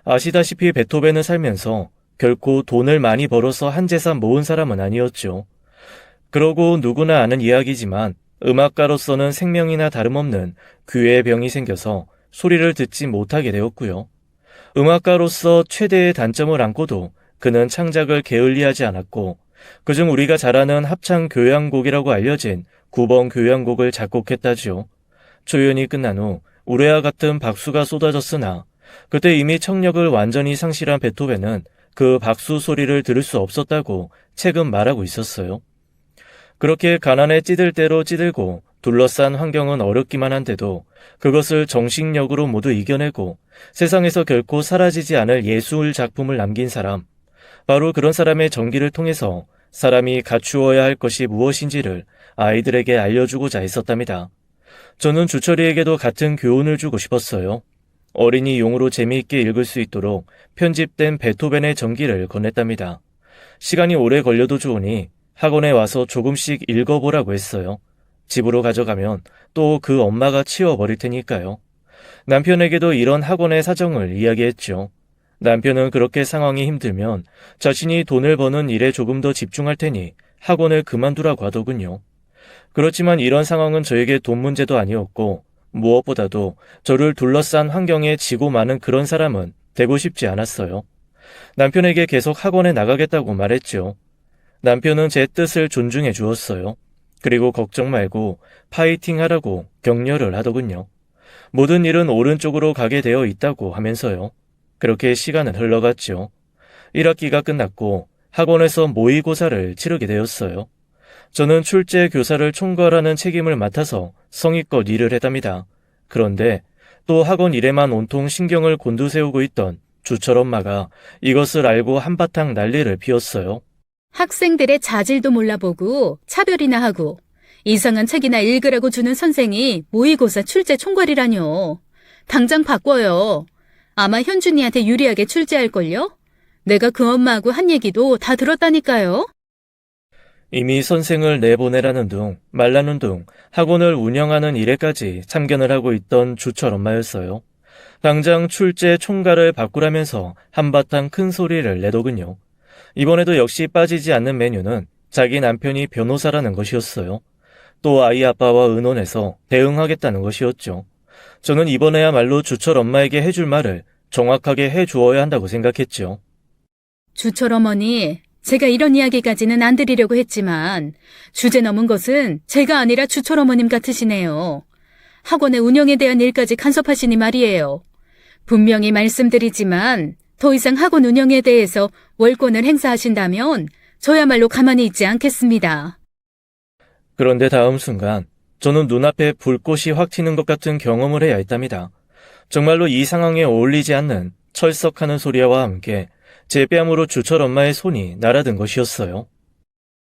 아시다시피 베토벤은 살면서 결코 돈을 많이 벌어서 한 재산 모은 사람은 아니었죠. 그러고 누구나 아는 이야기지만 음악가로서는 생명이나 다름없는 귀의 병이 생겨서 소리를 듣지 못하게 되었고요. 음악가로서 최대의 단점을 안고도 그는 창작을 게을리하지 않았고 그중 우리가 잘 아는 합창 교향곡이라고 알려진 9번 교향곡을 작곡했다지요. 초연이 끝난 후 우레와 같은 박수가 쏟아졌으나 그때 이미 청력을 완전히 상실한 베토벤은 그 박수 소리를 들을 수 없었다고 책은 말하고 있었어요. 그렇게 가난에 찌들 대로 찌들고 둘러싼 환경은 어렵기만 한데도 그것을 정신력으로 모두 이겨내고 세상에서 결코 사라지지 않을 예술 작품을 남긴 사람, 바로 그런 사람의 전기를 통해서 사람이 갖추어야 할 것이 무엇인지를 아이들에게 알려주고자 했었답니다. 저는 주철이에게도 같은 교훈을 주고 싶었어요. 어린이 용으로 재미있게 읽을 수 있도록 편집된 베토벤의 전기를 건넸답니다. 시간이 오래 걸려도 좋으니 학원에 와서 조금씩 읽어보라고 했어요. 집으로 가져가면 또 그 엄마가 치워버릴 테니까요. 남편에게도 이런 학원의 사정을 이야기했죠. 남편은 그렇게 상황이 힘들면 자신이 돈을 버는 일에 조금 더 집중할 테니 학원을 그만두라고 하더군요. 그렇지만 이런 상황은 저에게 돈 문제도 아니었고 무엇보다도 저를 둘러싼 환경에 지고 많은 그런 사람은 되고 싶지 않았어요. 남편에게 계속 학원에 나가겠다고 말했죠. 남편은 제 뜻을 존중해 주었어요. 그리고 걱정 말고 파이팅 하라고 격려를 하더군요. 모든 일은 오른쪽으로 가게 되어 있다고 하면서요. 그렇게 시간은 흘러갔죠. 1학기가 끝났고 학원에서 모의고사를 치르게 되었어요. 저는 출제 교사를 총괄하는 책임을 맡아서 성의껏 일을 했답니다. 그런데 또 학원 일에만 온통 신경을 곤두세우고 있던 주철 엄마가 이것을 알고 한바탕 난리를 피웠어요. 학생들의 자질도 몰라보고 차별이나 하고 이상한 책이나 읽으라고 주는 선생이 모의고사 출제 총괄이라뇨. 당장 바꿔요. 아마 현준이한테 유리하게 출제할걸요? 내가 그 엄마하고 한 얘기도 다 들었다니까요. 이미 선생을 내보내라는 둥, 말라는 둥, 학원을 운영하는 일에까지 참견을 하고 있던 주철 엄마였어요. 당장 출제 총괄을 바꾸라면서 한바탕 큰 소리를 내더군요. 이번에도 역시 빠지지 않는 메뉴는 자기 남편이 변호사라는 것이었어요. 또 아이 아빠와 의논해서 대응하겠다는 것이었죠. 저는 이번에야말로 주철 엄마에게 해줄 말을 정확하게 해주어야 한다고 생각했죠. 주철 어머니, 제가 이런 이야기까지는 안 드리려고 했지만 주제 넘은 것은 제가 아니라 주철 어머님 같으시네요. 학원의 운영에 대한 일까지 간섭하시니 말이에요. 분명히 말씀드리지만 더 이상 학원 운영에 대해서 월권을 행사하신다면 저야말로 가만히 있지 않겠습니다. 그런데 다음 순간 저는 눈앞에 불꽃이 확 튀는 것 같은 경험을 해야 했답니다. 정말로 이 상황에 어울리지 않는 철썩하는 소리와 함께 제 뺨으로 주철 엄마의 손이 날아든 것이었어요.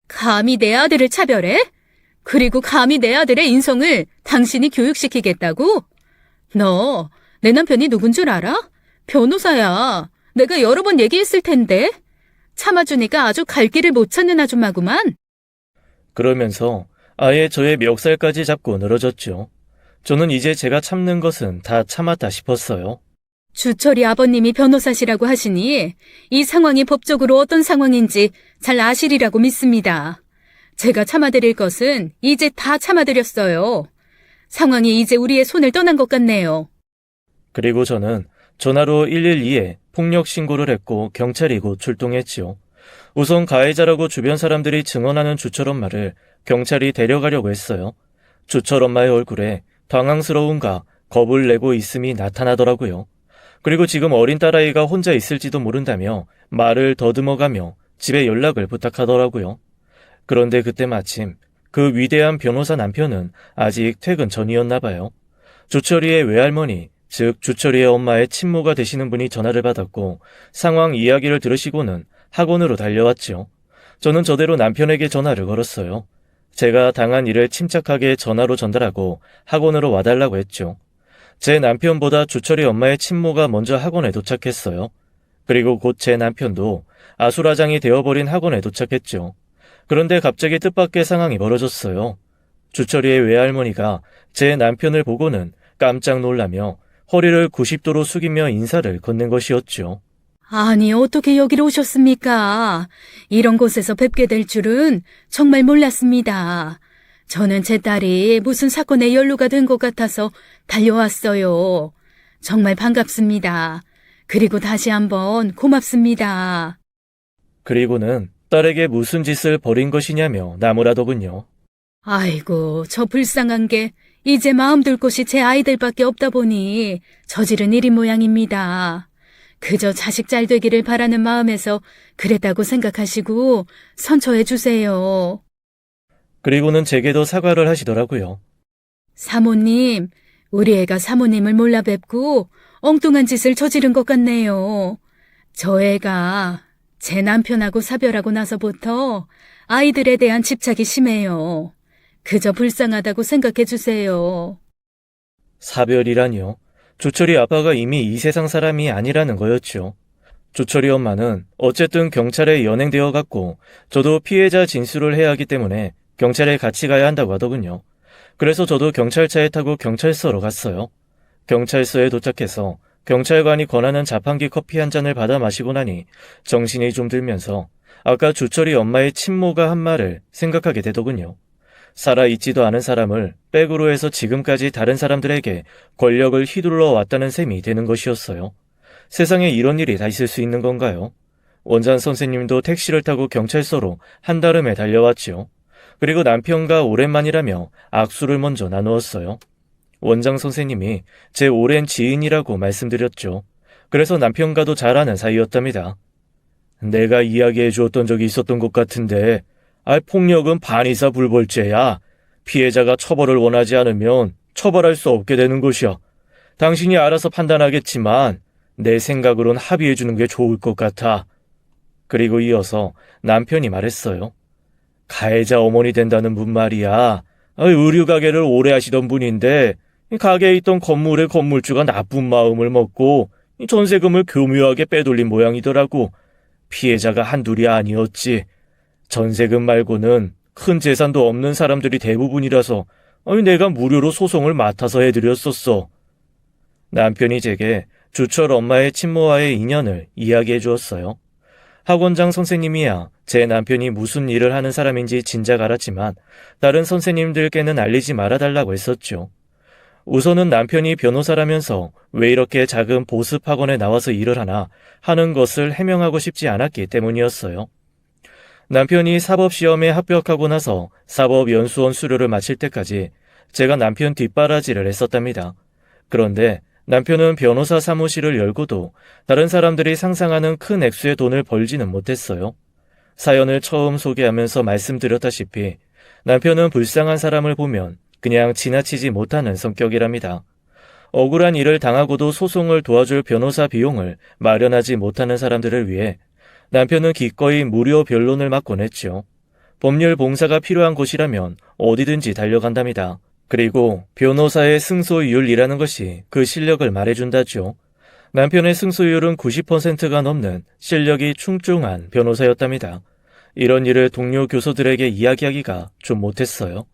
감히 내 아들을 차별해? 그리고 감히 내 아들의 인성을 당신이 교육시키겠다고? 너, 내 남편이 누군 줄 알아? 변호사야. 내가 여러 번 얘기했을 텐데. 참아주니까 아주 갈 길을 못 찾는 아줌마구만. 그러면서 아예 저의 멱살까지 잡고 늘어졌죠. 저는 이제 제가 참는 것은 다 참았다 싶었어요. 주철이 아버님이 변호사시라고 하시니 이 상황이 법적으로 어떤 상황인지 잘 아시리라고 믿습니다. 제가 참아드릴 것은 이제 다 참아드렸어요. 상황이 이제 우리의 손을 떠난 것 같네요. 그리고 저는 전화로 112에 폭력 신고를 했고 경찰이 곧 출동했지요. 우선 가해자라고 주변 사람들이 증언하는 주철 엄마를 경찰이 데려가려고 했어요. 주철 엄마의 얼굴에 당황스러움과 겁을 내고 있음이 나타나더라고요. 그리고 지금 어린 딸아이가 혼자 있을지도 모른다며 말을 더듬어가며 집에 연락을 부탁하더라고요. 그런데 그때 마침 그 위대한 변호사 남편은 아직 퇴근 전이었나 봐요. 주철이의 외할머니, 즉 주철이의 엄마의 친모가 되시는 분이 전화를 받았고 상황 이야기를 들으시고는 학원으로 달려왔죠. 저는 저대로 남편에게 전화를 걸었어요. 제가 당한 일을 침착하게 전화로 전달하고 학원으로 와달라고 했죠. 제 남편보다 주철이 엄마의 친모가 먼저 학원에 도착했어요. 그리고 곧 제 남편도 아수라장이 되어버린 학원에 도착했죠. 그런데 갑자기 뜻밖의 상황이 벌어졌어요. 주철이의 외할머니가 제 남편을 보고는 깜짝 놀라며 허리를 90도로 숙이며 인사를 건넨 것이었죠. 아니, 어떻게 여기로 오셨습니까? 이런 곳에서 뵙게 될 줄은 정말 몰랐습니다. 저는 제 딸이 무슨 사건에 연루가 된 것 같아서 달려왔어요. 정말 반갑습니다. 그리고 다시 한번 고맙습니다. 그리고는 딸에게 무슨 짓을 벌인 것이냐며 나무라더군요. 아이고, 저 불쌍한 게 이제 마음 둘 곳이 제 아이들밖에 없다 보니 저지른 일인 모양입니다. 그저 자식 잘 되기를 바라는 마음에서 그랬다고 생각하시고 선처해 주세요. 그리고는 제게도 사과를 하시더라고요. 사모님, 우리 애가 사모님을 몰라 뵙고 엉뚱한 짓을 저지른 것 같네요. 저 애가 제 남편하고 사별하고 나서부터 아이들에 대한 집착이 심해요. 그저 불쌍하다고 생각해 주세요. 사별이라니요. 주철이 아빠가 이미 이 세상 사람이 아니라는 거였죠. 주철이 엄마는 어쨌든 경찰에 연행되어 갔고 저도 피해자 진술을 해야 하기 때문에 경찰에 같이 가야 한다고 하더군요. 그래서 저도 경찰차에 타고 경찰서로 갔어요. 경찰서에 도착해서 경찰관이 권하는 자판기 커피 한 잔을 받아 마시고 나니 정신이 좀 들면서 아까 주철이 엄마의 친모가 한 말을 생각하게 되더군요. 살아있지도 않은 사람을 백으로 해서 지금까지 다른 사람들에게 권력을 휘둘러 왔다는 셈이 되는 것이었어요. 세상에 이런 일이 다 있을 수 있는 건가요? 원장 선생님도 택시를 타고 경찰서로 한달음에 달려왔지요. 그리고 남편과 오랜만이라며 악수를 먼저 나누었어요. 원장 선생님이 제 오랜 지인이라고 말씀드렸죠. 그래서 남편과도 잘 아는 사이였답니다. 내가 이야기해 주었던 적이 있었던 것 같은데 폭력은 반의사 불벌죄야. 피해자가 처벌을 원하지 않으면 처벌할 수 없게 되는 것이야. 당신이 알아서 판단하겠지만 내 생각으론 합의해 주는 게 좋을 것 같아. 그리고 이어서 남편이 말했어요. 가해자 어머니 된다는 분 말이야. 의류 가게를 오래 하시던 분인데 가게에 있던 건물의 건물주가 나쁜 마음을 먹고 전세금을 교묘하게 빼돌린 모양이더라고. 피해자가 한둘이 아니었지. 전세금 말고는 큰 재산도 없는 사람들이 대부분이라서 내가 무료로 소송을 맡아서 해드렸었어. 남편이 제게 주철 엄마의 친모와의 인연을 이야기해 주었어요. 학원장 선생님이야 제 남편이 무슨 일을 하는 사람인지 진작 알았지만 다른 선생님들께는 알리지 말아달라고 했었죠. 우선은 남편이 변호사라면서 왜 이렇게 작은 보습학원에 나와서 일을 하나 하는 것을 해명하고 싶지 않았기 때문이었어요. 남편이 사법시험에 합격하고 나서 사법연수원 수료를 마칠 때까지 제가 남편 뒷바라지를 했었답니다. 그런데 남편은 변호사 사무실을 열고도 다른 사람들이 상상하는 큰 액수의 돈을 벌지는 못했어요. 사연을 처음 소개하면서 말씀드렸다시피 남편은 불쌍한 사람을 보면 그냥 지나치지 못하는 성격이랍니다. 억울한 일을 당하고도 소송을 도와줄 변호사 비용을 마련하지 못하는 사람들을 위해 남편은 기꺼이 무료 변론을 맡곤 했죠. 법률 봉사가 필요한 곳이라면 어디든지 달려간답니다. 그리고 변호사의 승소율이라는 것이 그 실력을 말해준다죠. 남편의 승소율은 90%가 넘는 실력이 충충한 변호사였답니다. 이런 일을 동료 교수들에게 이야기하기가 좀 못했어요.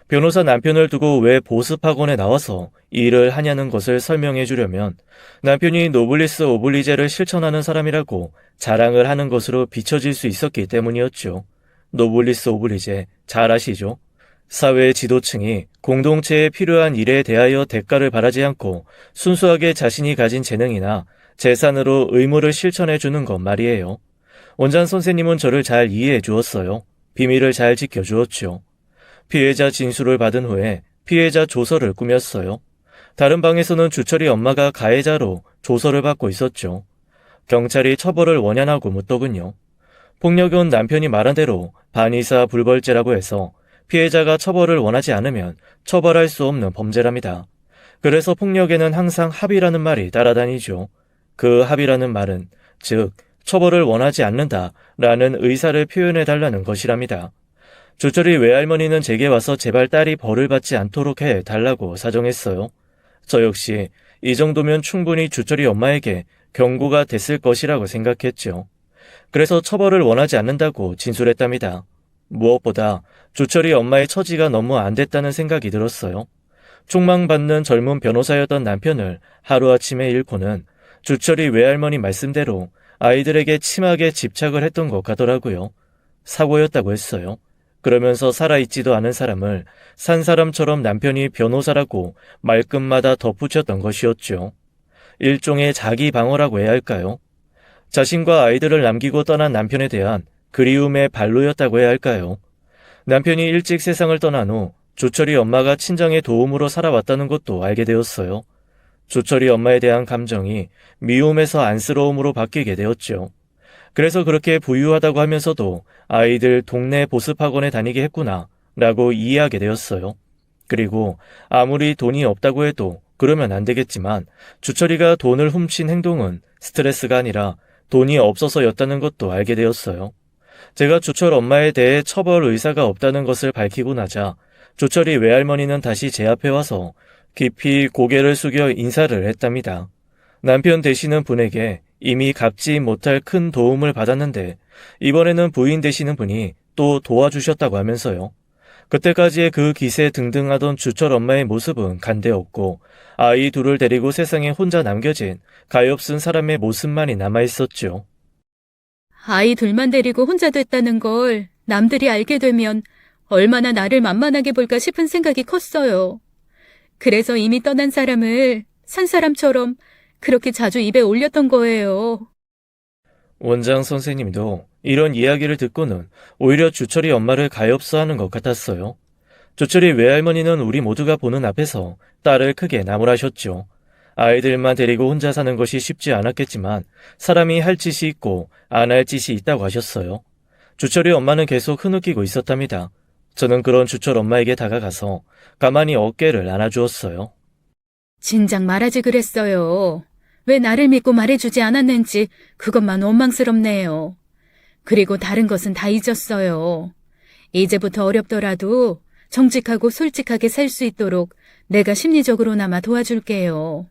변호사 남편을 두고 왜 보습학원에 나와서 일을 하냐는 것을 설명해 주려면 남편이 노블리스 오블리제를 실천하는 사람이라고 자랑을 하는 것으로 비춰질 수 있었기 때문이었죠. 노블리스 오블리제 잘 아시죠? 사회 지도층이 공동체에 필요한 일에 대하여 대가를 바라지 않고 순수하게 자신이 가진 재능이나 재산으로 의무를 실천해 주는 것 말이에요. 원장 선생님은 저를 잘 이해해 주었어요. 비밀을 잘 지켜주었죠. 피해자 진술을 받은 후에 피해자 조서를 꾸몄어요. 다른 방에서는 주철이 엄마가 가해자로 조서를 받고 있었죠. 경찰이 처벌을 원한하고 묻더군요. 폭력은 남편이 말한 대로 반의사 불벌죄라고 해서 피해자가 처벌을 원하지 않으면 처벌할 수 없는 범죄랍니다. 그래서 폭력에는 항상 합의라는 말이 따라다니죠. 그 합의라는 말은 즉 처벌을 원하지 않는다라는 의사를 표현해달라는 것이랍니다. 주철이 외할머니는 제게 와서 제발 딸이 벌을 받지 않도록 해달라고 사정했어요. 저 역시 이 정도면 충분히 주철이 엄마에게 경고가 됐을 것이라고 생각했죠. 그래서 처벌을 원하지 않는다고 진술했답니다. 무엇보다 주철이 엄마의 처지가 너무 안 됐다는 생각이 들었어요. 촉망받는 젊은 변호사였던 남편을 하루아침에 잃고는 주철이 외할머니 말씀대로 아이들에게 심하게 집착을 했던 것 같더라고요. 사고였다고 했어요. 그러면서 살아있지도 않은 사람을 산 사람처럼 남편이 변호사라고 말끝마다 덧붙였던 것이었죠. 일종의 자기 방어라고 해야 할까요? 자신과 아이들을 남기고 떠난 남편에 대한 그리움의 발로였다고 해야 할까요? 남편이 일찍 세상을 떠난 후 주철이 엄마가 친정의 도움으로 살아왔다는 것도 알게 되었어요. 주철이 엄마에 대한 감정이 미움에서 안쓰러움으로 바뀌게 되었죠. 그래서 그렇게 부유하다고 하면서도 아이들 동네 보습학원에 다니게 했구나 라고 이해하게 되었어요. 그리고 아무리 돈이 없다고 해도 그러면 안 되겠지만 주철이가 돈을 훔친 행동은 스트레스가 아니라 돈이 없어서였다는 것도 알게 되었어요. 제가 주철 엄마에 대해 처벌 의사가 없다는 것을 밝히고 나자 주철이 외할머니는 다시 제 앞에 와서 깊이 고개를 숙여 인사를 했답니다. 남편 되시는 분에게 이미 갚지 못할 큰 도움을 받았는데 이번에는 부인 되시는 분이 또 도와주셨다고 하면서요. 그때까지의 그 기세 등등하던 주철 엄마의 모습은 간데없고 아이 둘을 데리고 세상에 혼자 남겨진 가엾은 사람의 모습만이 남아있었죠. 아이 둘만 데리고 혼자 됐다는 걸 남들이 알게 되면 얼마나 나를 만만하게 볼까 싶은 생각이 컸어요. 그래서 이미 떠난 사람을 산 사람처럼 그렇게 자주 입에 올렸던 거예요. 원장 선생님도 이런 이야기를 듣고는 오히려 주철이 엄마를 가엾어하는 것 같았어요. 주철이 외할머니는 우리 모두가 보는 앞에서 딸을 크게 나무라셨죠. 아이들만 데리고 혼자 사는 것이 쉽지 않았겠지만 사람이 할 짓이 있고 안 할 짓이 있다고 하셨어요. 주철이 엄마는 계속 흐느끼고 있었답니다. 저는 그런 주철 엄마에게 다가가서 가만히 어깨를 안아주었어요. 진작 말하지 그랬어요. 왜 나를 믿고 말해주지 않았는지 그것만 원망스럽네요. 그리고 다른 것은 다 잊었어요. 이제부터 어렵더라도 정직하고 솔직하게 살 수 있도록 내가 심리적으로나마 도와줄게요.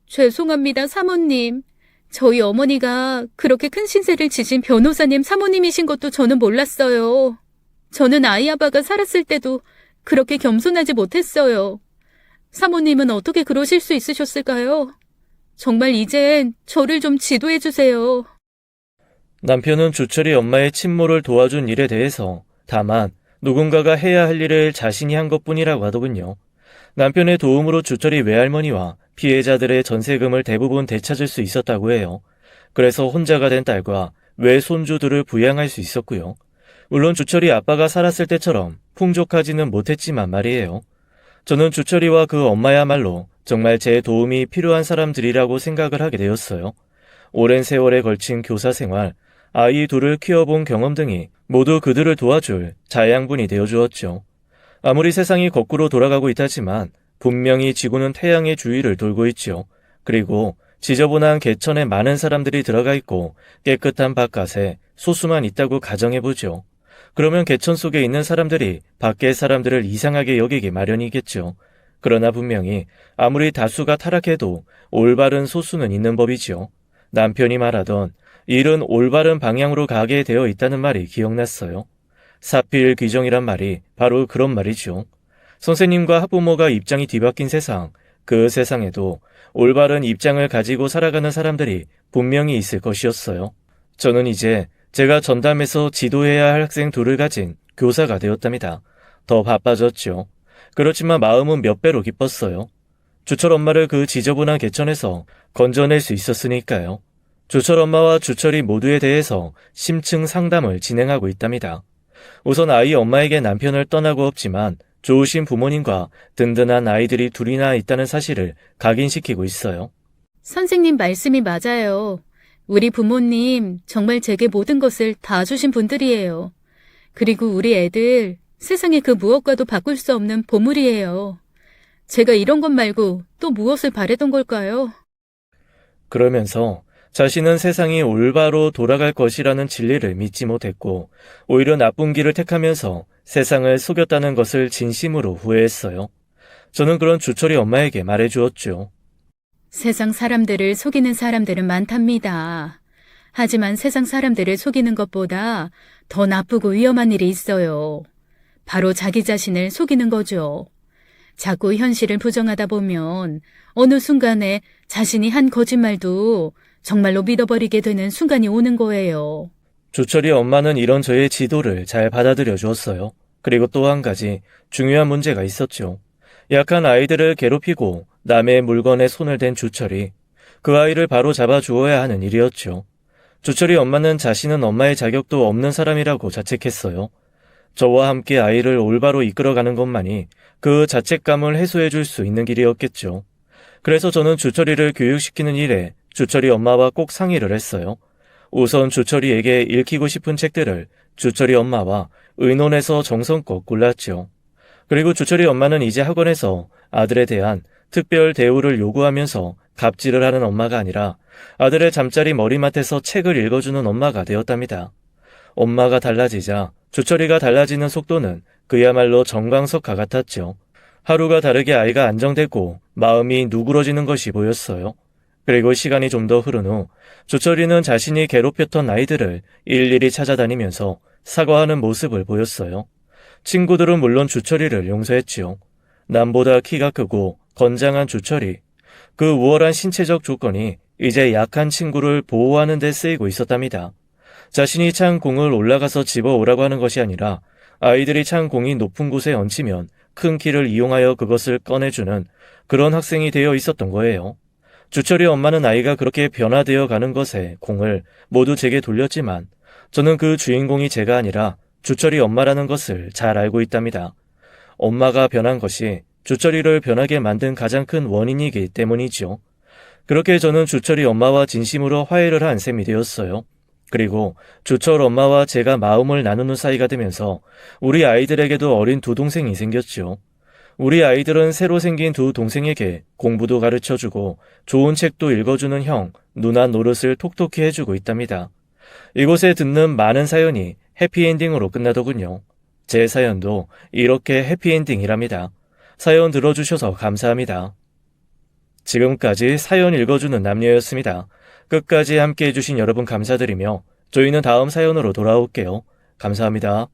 죄송합니다, 사모님. 저희 어머니가 그렇게 큰 신세를 지신 변호사님 사모님이신 것도 저는 몰랐어요. 저는 아이 아빠가 살았을 때도 그렇게 겸손하지 못했어요. 사모님은 어떻게 그러실 수 있으셨을까요? 정말 이젠 저를 좀 지도해 주세요. 남편은 주철이 엄마의 친모를 도와준 일에 대해서 다만 누군가가 해야 할 일을 자신이 한 것뿐이라고 하더군요. 남편의 도움으로 주철이 외할머니와 피해자들의 전세금을 대부분 되찾을 수 있었다고 해요. 그래서 혼자가 된 딸과 외손주들을 부양할 수 있었고요. 물론 주철이 아빠가 살았을 때처럼 풍족하지는 못했지만 말이에요. 저는 주철이와 그 엄마야말로 정말 제 도움이 필요한 사람들이라고 생각을 하게 되었어요. 오랜 세월에 걸친 교사 생활, 아이 둘을 키워본 경험 등이 모두 그들을 도와줄 자양분이 되어주었죠. 아무리 세상이 거꾸로 돌아가고 있다지만 분명히 지구는 태양의 주위를 돌고 있죠. 그리고 지저분한 개천에 많은 사람들이 들어가 있고 깨끗한 바깥에 소수만 있다고 가정해보죠. 그러면 개천 속에 있는 사람들이 밖의 사람들을 이상하게 여기기 마련이겠죠. 그러나 분명히 아무리 다수가 타락해도 올바른 소수는 있는 법이죠. 남편이 말하던 일은 올바른 방향으로 가게 되어 있다는 말이 기억났어요. 사필귀정이란 말이 바로 그런 말이죠. 선생님과 학부모가 입장이 뒤바뀐 세상, 그 세상에도 올바른 입장을 가지고 살아가는 사람들이 분명히 있을 것이었어요. 저는 이제 제가 전담해서 지도해야 할 학생 둘을 가진 교사가 되었답니다. 더 바빠졌죠. 그렇지만 마음은 몇 배로 기뻤어요. 주철 엄마를 그 지저분한 개천에서 건져낼 수 있었으니까요. 주철 엄마와 주철이 모두에 대해서 심층 상담을 진행하고 있답니다. 우선 아이 엄마에게 남편을 떠나고 없지만 좋으신 부모님과 든든한 아이들이 둘이나 있다는 사실을 각인시키고 있어요. 선생님 말씀이 맞아요. 우리 부모님 정말 제게 모든 것을 다 주신 분들이에요. 그리고 우리 애들 세상에 그 무엇과도 바꿀 수 없는 보물이에요. 제가 이런 것 말고 또 무엇을 바랬던 걸까요? 그러면서 자신은 세상이 올바로 돌아갈 것이라는 진리를 믿지 못했고 오히려 나쁜 길을 택하면서 세상을 속였다는 것을 진심으로 후회했어요. 저는 그런 주철이 엄마에게 말해주었죠. 세상 사람들을 속이는 사람들은 많답니다. 하지만 세상 사람들을 속이는 것보다 더 나쁘고 위험한 일이 있어요. 바로 자기 자신을 속이는 거죠. 자꾸 현실을 부정하다 보면 어느 순간에 자신이 한 거짓말도 정말로 믿어버리게 되는 순간이 오는 거예요. 주철이 엄마는 이런 저의 지도를 잘 받아들여 주었어요. 그리고 또 한 가지 중요한 문제가 있었죠. 약한 아이들을 괴롭히고 남의 물건에 손을 댄 주철이 그 아이를 바로 잡아 주어야 하는 일이었죠. 주철이 엄마는 자신은 엄마의 자격도 없는 사람이라고 자책했어요. 저와 함께 아이를 올바로 이끌어가는 것만이 그 자책감을 해소해 줄 수 있는 길이었겠죠. 그래서 저는 주철이를 교육시키는 일에 주철이 엄마와 꼭 상의를 했어요. 우선 주철이에게 읽히고 싶은 책들을 주철이 엄마와 의논해서 정성껏 골랐죠. 그리고 주철이 엄마는 이제 학원에서 아들에 대한 특별 대우를 요구하면서 갑질을 하는 엄마가 아니라 아들의 잠자리 머리맡에서 책을 읽어주는 엄마가 되었답니다. 엄마가 달라지자 주철이가 달라지는 속도는 그야말로 정광석과 같았죠. 하루가 다르게 아이가 안정되고 마음이 누그러지는 것이 보였어요. 그리고 시간이 좀 더 흐른 후 주철이는 자신이 괴롭혔던 아이들을 일일이 찾아다니면서 사과하는 모습을 보였어요. 친구들은 물론 주철이를 용서했지요. 남보다 키가 크고 건장한 주철이, 그 우월한 신체적 조건이 이제 약한 친구를 보호하는 데 쓰이고 있었답니다. 자신이 찬 공을 올라가서 집어오라고 하는 것이 아니라 아이들이 찬 공이 높은 곳에 얹히면 큰 키를 이용하여 그것을 꺼내주는 그런 학생이 되어 있었던 거예요. 주철이 엄마는 아이가 그렇게 변화되어 가는 것에 공을 모두 제게 돌렸지만 저는 그 주인공이 제가 아니라 주철이 엄마라는 것을 잘 알고 있답니다. 엄마가 변한 것이 주철이를 변하게 만든 가장 큰 원인이기 때문이죠. 그렇게 저는 주철이 엄마와 진심으로 화해를 한 셈이 되었어요. 그리고 주철 엄마와 제가 마음을 나누는 사이가 되면서 우리 아이들에게도 어린 두 동생이 생겼죠. 우리 아이들은 새로 생긴 두 동생에게 공부도 가르쳐주고 좋은 책도 읽어주는 형, 누나 노릇을 톡톡히 해주고 있답니다. 이곳에 듣는 많은 사연이 해피엔딩으로 끝나더군요. 제 사연도 이렇게 해피엔딩이랍니다. 사연 들어주셔서 감사합니다. 지금까지 사연 읽어주는 남녀였습니다. 끝까지 함께 해주신 여러분 감사드리며 저희는 다음 사연으로 돌아올게요. 감사합니다.